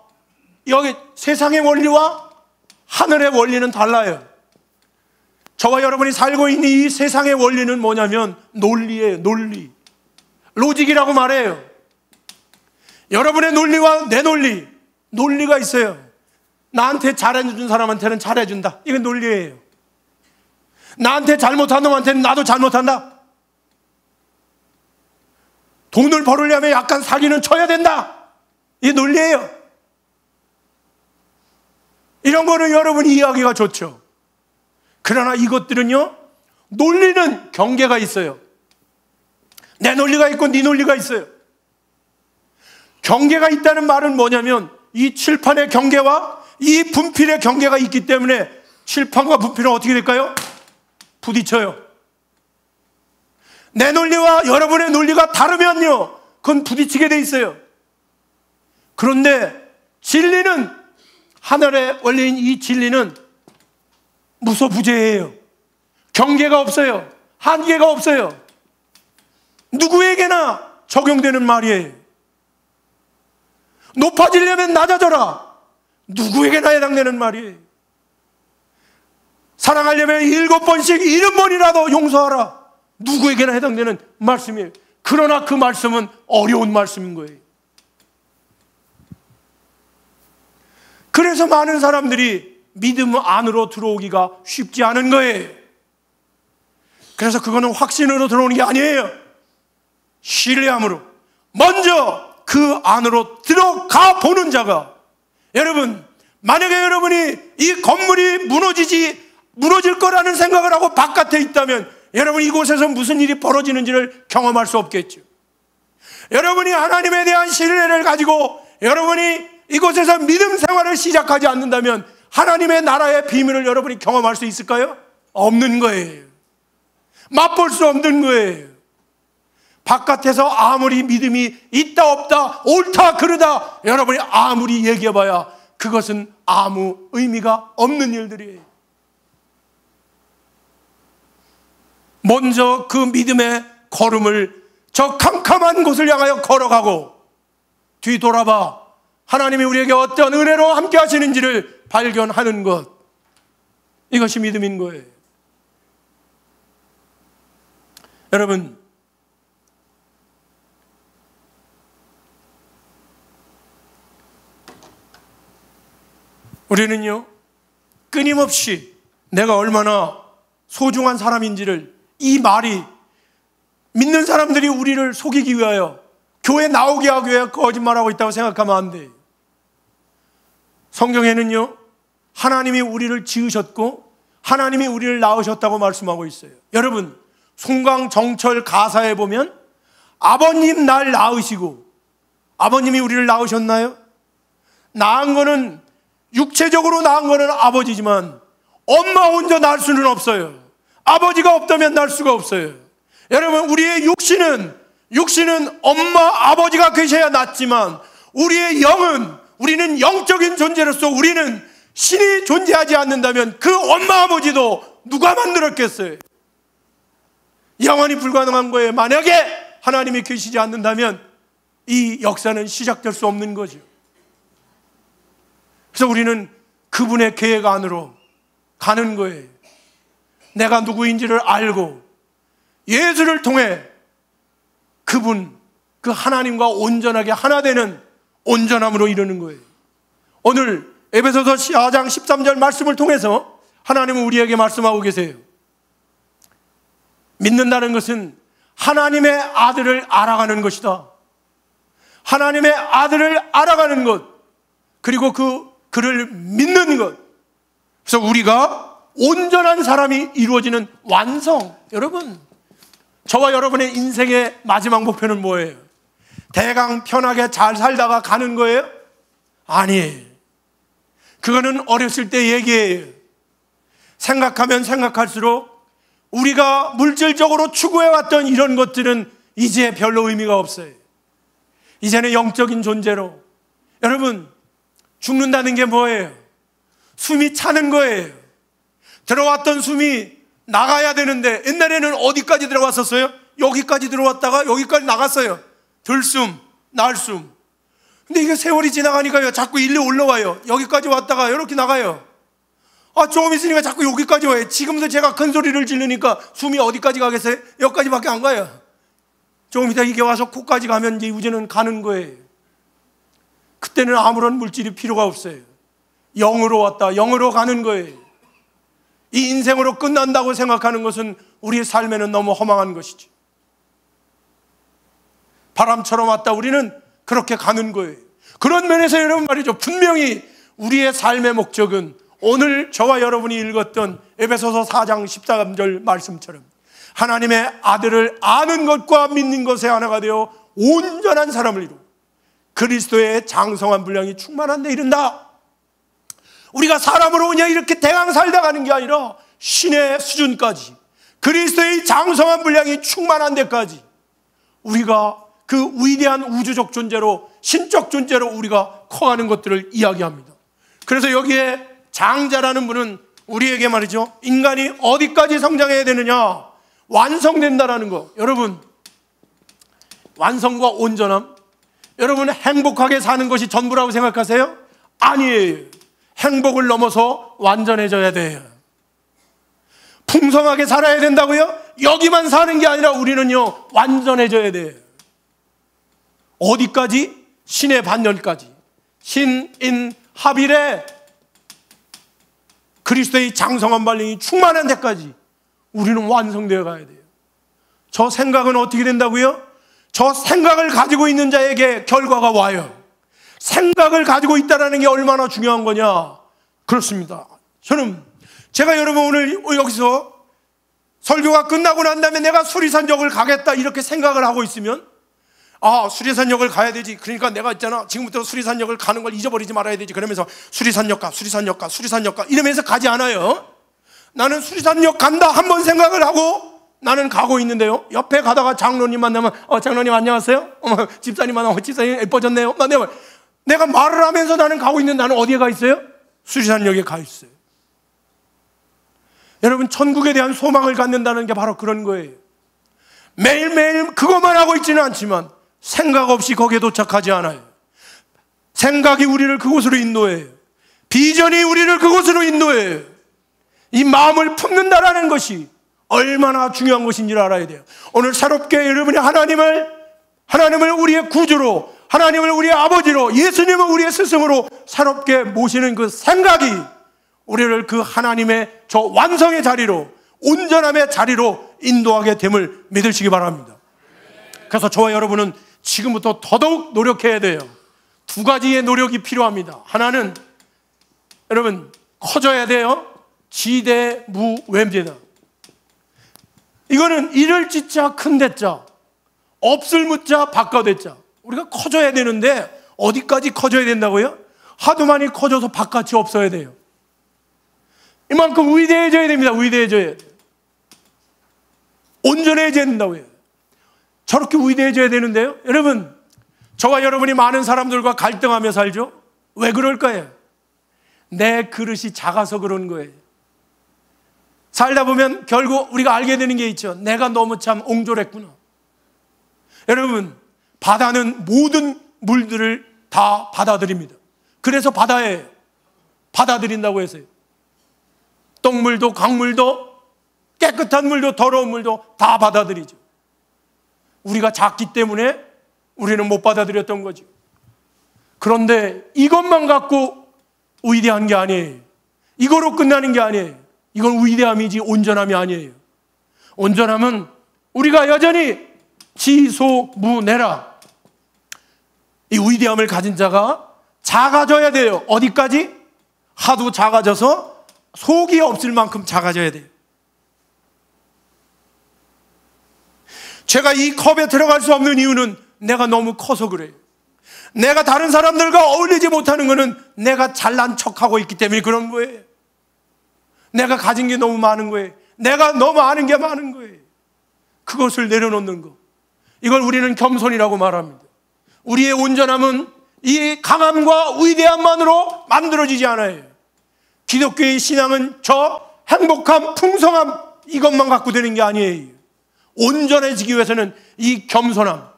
여기 세상의 원리와 하늘의 원리는 달라요. 저와 여러분이 살고 있는 이 세상의 원리는 뭐냐면 논리예요. 논리, 로직이라고 말해요. 여러분의 논리와 내 논리, 논리가 있어요. 나한테 잘해준 사람한테는 잘해준다, 이건 논리예요. 나한테 잘못한 놈한테는 나도 잘못한다. 돈을 벌으려면 약간 사기는 쳐야 된다, 이게 논리예요. 이런 거는 여러분이 이해하기가 좋죠. 그러나 이것들은요, 논리는 경계가 있어요. 내 논리가 있고 네 논리가 있어요. 경계가 있다는 말은 뭐냐면 이 칠판의 경계와 이 분필의 경계가 있기 때문에 칠판과 분필은 어떻게 될까요? 부딪혀요. 내 논리와 여러분의 논리가 다르면요, 그건 부딪히게 돼 있어요. 그런데 진리는, 하늘의 원리인 이 진리는 무소부재예요. 경계가 없어요. 한계가 없어요. 누구에게나 적용되는 말이에요. 높아지려면 낮아져라, 누구에게나 해당되는 말이에요. 사랑하려면 7번씩 70번이라도 용서하라, 누구에게나 해당되는 말씀이에요. 그러나 그 말씀은 어려운 말씀인 거예요. 그래서 많은 사람들이 믿음 안으로 들어오기가 쉽지 않은 거예요. 그래서 그거는 확신으로 들어오는 게 아니에요. 신뢰함으로 먼저 그 안으로 들어가 보는 자가, 여러분, 만약에 여러분이 이 건물이 무너질 거라는 생각을 하고 바깥에 있다면 여러분 이곳에서 무슨 일이 벌어지는지를 경험할 수 없겠죠. 여러분이 하나님에 대한 신뢰를 가지고 여러분이 이곳에서 믿음 생활을 시작하지 않는다면 하나님의 나라의 비밀을 여러분이 경험할 수 있을까요? 없는 거예요. 맛볼 수 없는 거예요. 바깥에서 아무리 믿음이 있다 없다, 옳다 그르다 여러분이 아무리 얘기해봐야 그것은 아무 의미가 없는 일들이에요. 먼저 그 믿음의 걸음을 저 캄캄한 곳을 향하여 걸어가고 뒤돌아봐 하나님이 우리에게 어떤 은혜로 함께 하시는지를 발견하는 것, 이것이 믿음인 거예요. 여러분, 우리는요, 끊임없이 내가 얼마나 소중한 사람인지를, 이 말이 믿는 사람들이 우리를 속이기 위하여, 교회 나오게 하기 위해 거짓말하고 있다고 생각하면 안 돼. 성경에는요, 하나님이 우리를 지으셨고 하나님이 우리를 낳으셨다고 말씀하고 있어요. 여러분, 송강정철 가사에 보면 아버님 날 낳으시고, 아버님이 우리를 낳으셨나요? 낳은 거는, 육체적으로 낳은 거는 아버지지만 엄마 혼자 낳을 수는 없어요. 아버지가 없다면 낳을 수가 없어요. 여러분, 우리의 육신은 엄마 아버지가 계셔야 낳지만 우리의 영은, 우리는 영적인 존재로서 우리는 신이 존재하지 않는다면 그 엄마 아버지도 누가 만들었겠어요? 영원히 불가능한 거예요. 만약에 하나님이 계시지 않는다면 이 역사는 시작될 수 없는 거죠. 그래서 우리는 그분의 계획 안으로 가는 거예요. 내가 누구인지를 알고 예수를 통해 그분, 그 하나님과 온전하게 하나 되는 온전함으로 이르는 거예요. 오늘 에베소서 4장 13절 말씀을 통해서 하나님은 우리에게 말씀하고 계세요. 믿는다는 것은 하나님의 아들을 알아가는 것이다. 하나님의 아들을 알아가는 것, 그리고 그를 믿는 것. 그래서 우리가 온전한 사람이 이루어지는 완성. 여러분, 저와 여러분의 인생의 마지막 목표는 뭐예요? 대강 편하게 잘 살다가 가는 거예요? 아니에요. 그거는 어렸을 때 얘기예요. 생각하면 생각할수록 우리가 물질적으로 추구해왔던 이런 것들은 이제 별로 의미가 없어요. 이제는 영적인 존재로. 여러분, 죽는다는 게 뭐예요? 숨이 차는 거예요. 들어왔던 숨이 나가야 되는데 옛날에는 어디까지 들어왔었어요? 여기까지 들어왔다가 여기까지 나갔어요. 들숨, 날숨. 근데 이게 세월이 지나가니까요, 자꾸 일로 올라와요. 여기까지 왔다가 이렇게 나가요. 조금 있으니까 자꾸 여기까지 와요. 지금도 제가 큰 소리를 지르니까 숨이 어디까지 가겠어요? 여기까지밖에 안 가요. 조금 이따 이게 와서 코까지 가면 이제는 가는 거예요. 그때는 아무런 물질이 필요가 없어요. 영으로 왔다, 영으로 가는 거예요. 이 인생으로 끝난다고 생각하는 것은 우리의 삶에는 너무 허망한 것이죠. 바람처럼 왔다, 우리는 그렇게 가는 거예요. 그런 면에서 여러분 말이죠, 분명히 우리의 삶의 목적은 오늘 저와 여러분이 읽었던 에베소서 4장 13절 말씀처럼 하나님의 아들을 아는 것과 믿는 것에 하나가 되어 온전한 사람을 이루고 그리스도의 장성한 분량이 충만한 데 이른다. 우리가 사람으로 그냥 이렇게 대강 살다 가는 게 아니라 신의 수준까지, 그리스도의 장성한 분량이 충만한 데까지 우리가 그 위대한 우주적 존재로, 신적 존재로 우리가 커가는 것들을 이야기합니다. 그래서 여기에 장자라는 분은 우리에게 말이죠, 인간이 어디까지 성장해야 되느냐, 완성된다라는 거. 여러분, 완성과 온전함, 여러분 행복하게 사는 것이 전부라고 생각하세요? 아니에요. 행복을 넘어서 완전해져야 돼요. 풍성하게 살아야 된다고요? 여기만 사는 게 아니라 우리는요, 완전해져야 돼요. 어디까지? 신의 반열까지. 신인합일에 그리스도의 장성한 반응이 충만한 데까지 우리는 완성되어 가야 돼요. 저 생각은 어떻게 된다고요? 저 생각을 가지고 있는 자에게 결과가 와요. 생각을 가지고 있다는 게 얼마나 중요한 거냐. 그렇습니다. 제가 여러분 오늘 여기서 설교가 끝나고 난 다음에 내가 수리산역을 가겠다 이렇게 생각을 하고 있으면, 수리산역을 가야 되지. 그러니까 내가 있잖아, 지금부터 수리산역을 가는 걸 잊어버리지 말아야 되지. 그러면서 수리산역 가 이러면서 가지 않아요. 나는 수리산역 간다 한번 생각을 하고 나는 가고 있는데요, 옆에 가다가 장로님 만나면 장로님 안녕하세요. 집사님 만나면 집사님 예뻐졌네요. 내가 말을 하면서 나는 가고 있는, 나는 어디에 가 있어요? 수리산역에 가 있어요. 여러분, 천국에 대한 소망을 갖는다는 게 바로 그런 거예요. 매일매일 그것만 하고 있지는 않지만 생각 없이 거기에 도착하지 않아요. 생각이 우리를 그곳으로 인도해요. 비전이 우리를 그곳으로 인도해요. 이 마음을 품는다라는 것이 얼마나 중요한 것인지를 알아야 돼요. 오늘 새롭게 여러분이 하나님을 우리의 구주로, 하나님을 우리의 아버지로, 예수님을 우리의 스승으로 새롭게 모시는 그 생각이 우리를 그 하나님의 저 완성의 자리로, 온전함의 자리로 인도하게 됨을 믿으시기 바랍니다. 그래서 저와 여러분은 지금부터 더더욱 노력해야 돼요. 두 가지의 노력이 필요합니다. 하나는 여러분 커져야 돼요. 지대무외입니다. 이거는 이를 지자 큰 대자, 없을 무자 바깥대자. 우리가 커져야 되는데 어디까지 커져야 된다고요? 하도 많이 커져서 바깥이 없어야 돼요. 이만큼 위대해져야 됩니다. 위대해져야 돼요. 온전해져야 된다고요. 저렇게 위대해져야 되는데요. 여러분, 저와 여러분이 많은 사람들과 갈등하며 살죠? 왜 그럴까요? 내 그릇이 작아서 그런 거예요. 살다 보면 결국 우리가 알게 되는 게 있죠. 내가 너무 참 옹졸했구나. 여러분, 바다는 모든 물들을 다 받아들입니다. 그래서 바다에 받아들인다고 해서요. 똥물도 강물도 깨끗한 물도 더러운 물도 다 받아들이죠. 우리가 작기 때문에 우리는 못 받아들였던 거죠. 그런데 이것만 갖고 위대한 게 아니에요. 이거로 끝나는 게 아니에요. 이건 위대함이지 온전함이 아니에요. 온전함은 우리가 여전히 지소무내라. 이 위대함을 가진 자가 작아져야 돼요. 어디까지? 하도 작아져서 속이 없을 만큼 작아져야 돼요. 제가 이 컵에 들어갈 수 없는 이유는 내가 너무 커서 그래요. 내가 다른 사람들과 어울리지 못하는 것은 내가 잘난 척하고 있기 때문에 그런 거예요. 내가 가진 게 너무 많은 거예요. 내가 너무 아는 게 많은 거예요. 그것을 내려놓는 거, 이걸 우리는 겸손이라고 말합니다. 우리의 온전함은 이 강함과 위대함만으로 만들어지지 않아요. 기독교의 신앙은 저 행복함, 풍성함 이것만 갖고 되는 게 아니에요. 온전해지기 위해서는 이 겸손함,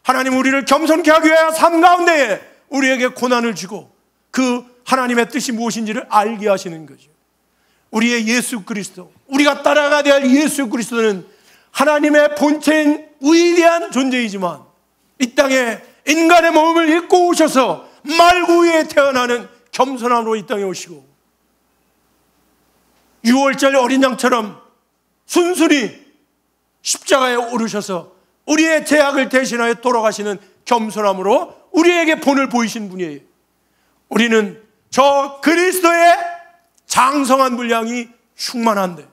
하나님 우리를 겸손케 하기 위해 삶 가운데에 우리에게 고난을 주고 그 하나님의 뜻이 무엇인지를 알게 하시는 거죠. 우리의 예수 그리스도, 우리가 따라가야 될 예수 그리스도는 하나님의 본체인 위대한 존재이지만 이 땅에 인간의 몸을 입고 오셔서 말구유에 태어나는 겸손함으로 이 땅에 오시고 6월절 어린 양처럼 순순히 십자가에 오르셔서 우리의 죄악을 대신하여 돌아가시는 겸손함으로 우리에게 본을 보이신 분이에요. 우리는 저 그리스도의 장성한 분량이 충만한데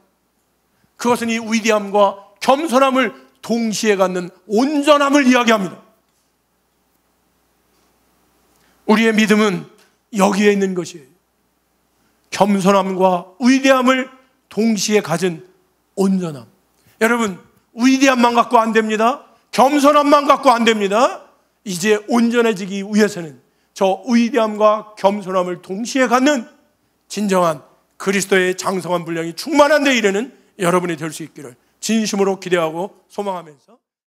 그것은 이 위대함과 겸손함을 동시에 갖는 온전함을 이야기합니다. 우리의 믿음은 여기에 있는 것이에요. 겸손함과 위대함을 동시에 가진 온전함. 여러분, 위대함만 갖고 안 됩니다. 겸손함만 갖고 안 됩니다. 이제 온전해지기 위해서는 저 위대함과 겸손함을 동시에 갖는 진정한 그리스도의 장성한 분량이 충만한 데 이르는 여러분이 될 수 있기를 진심으로 기대하고 소망하면서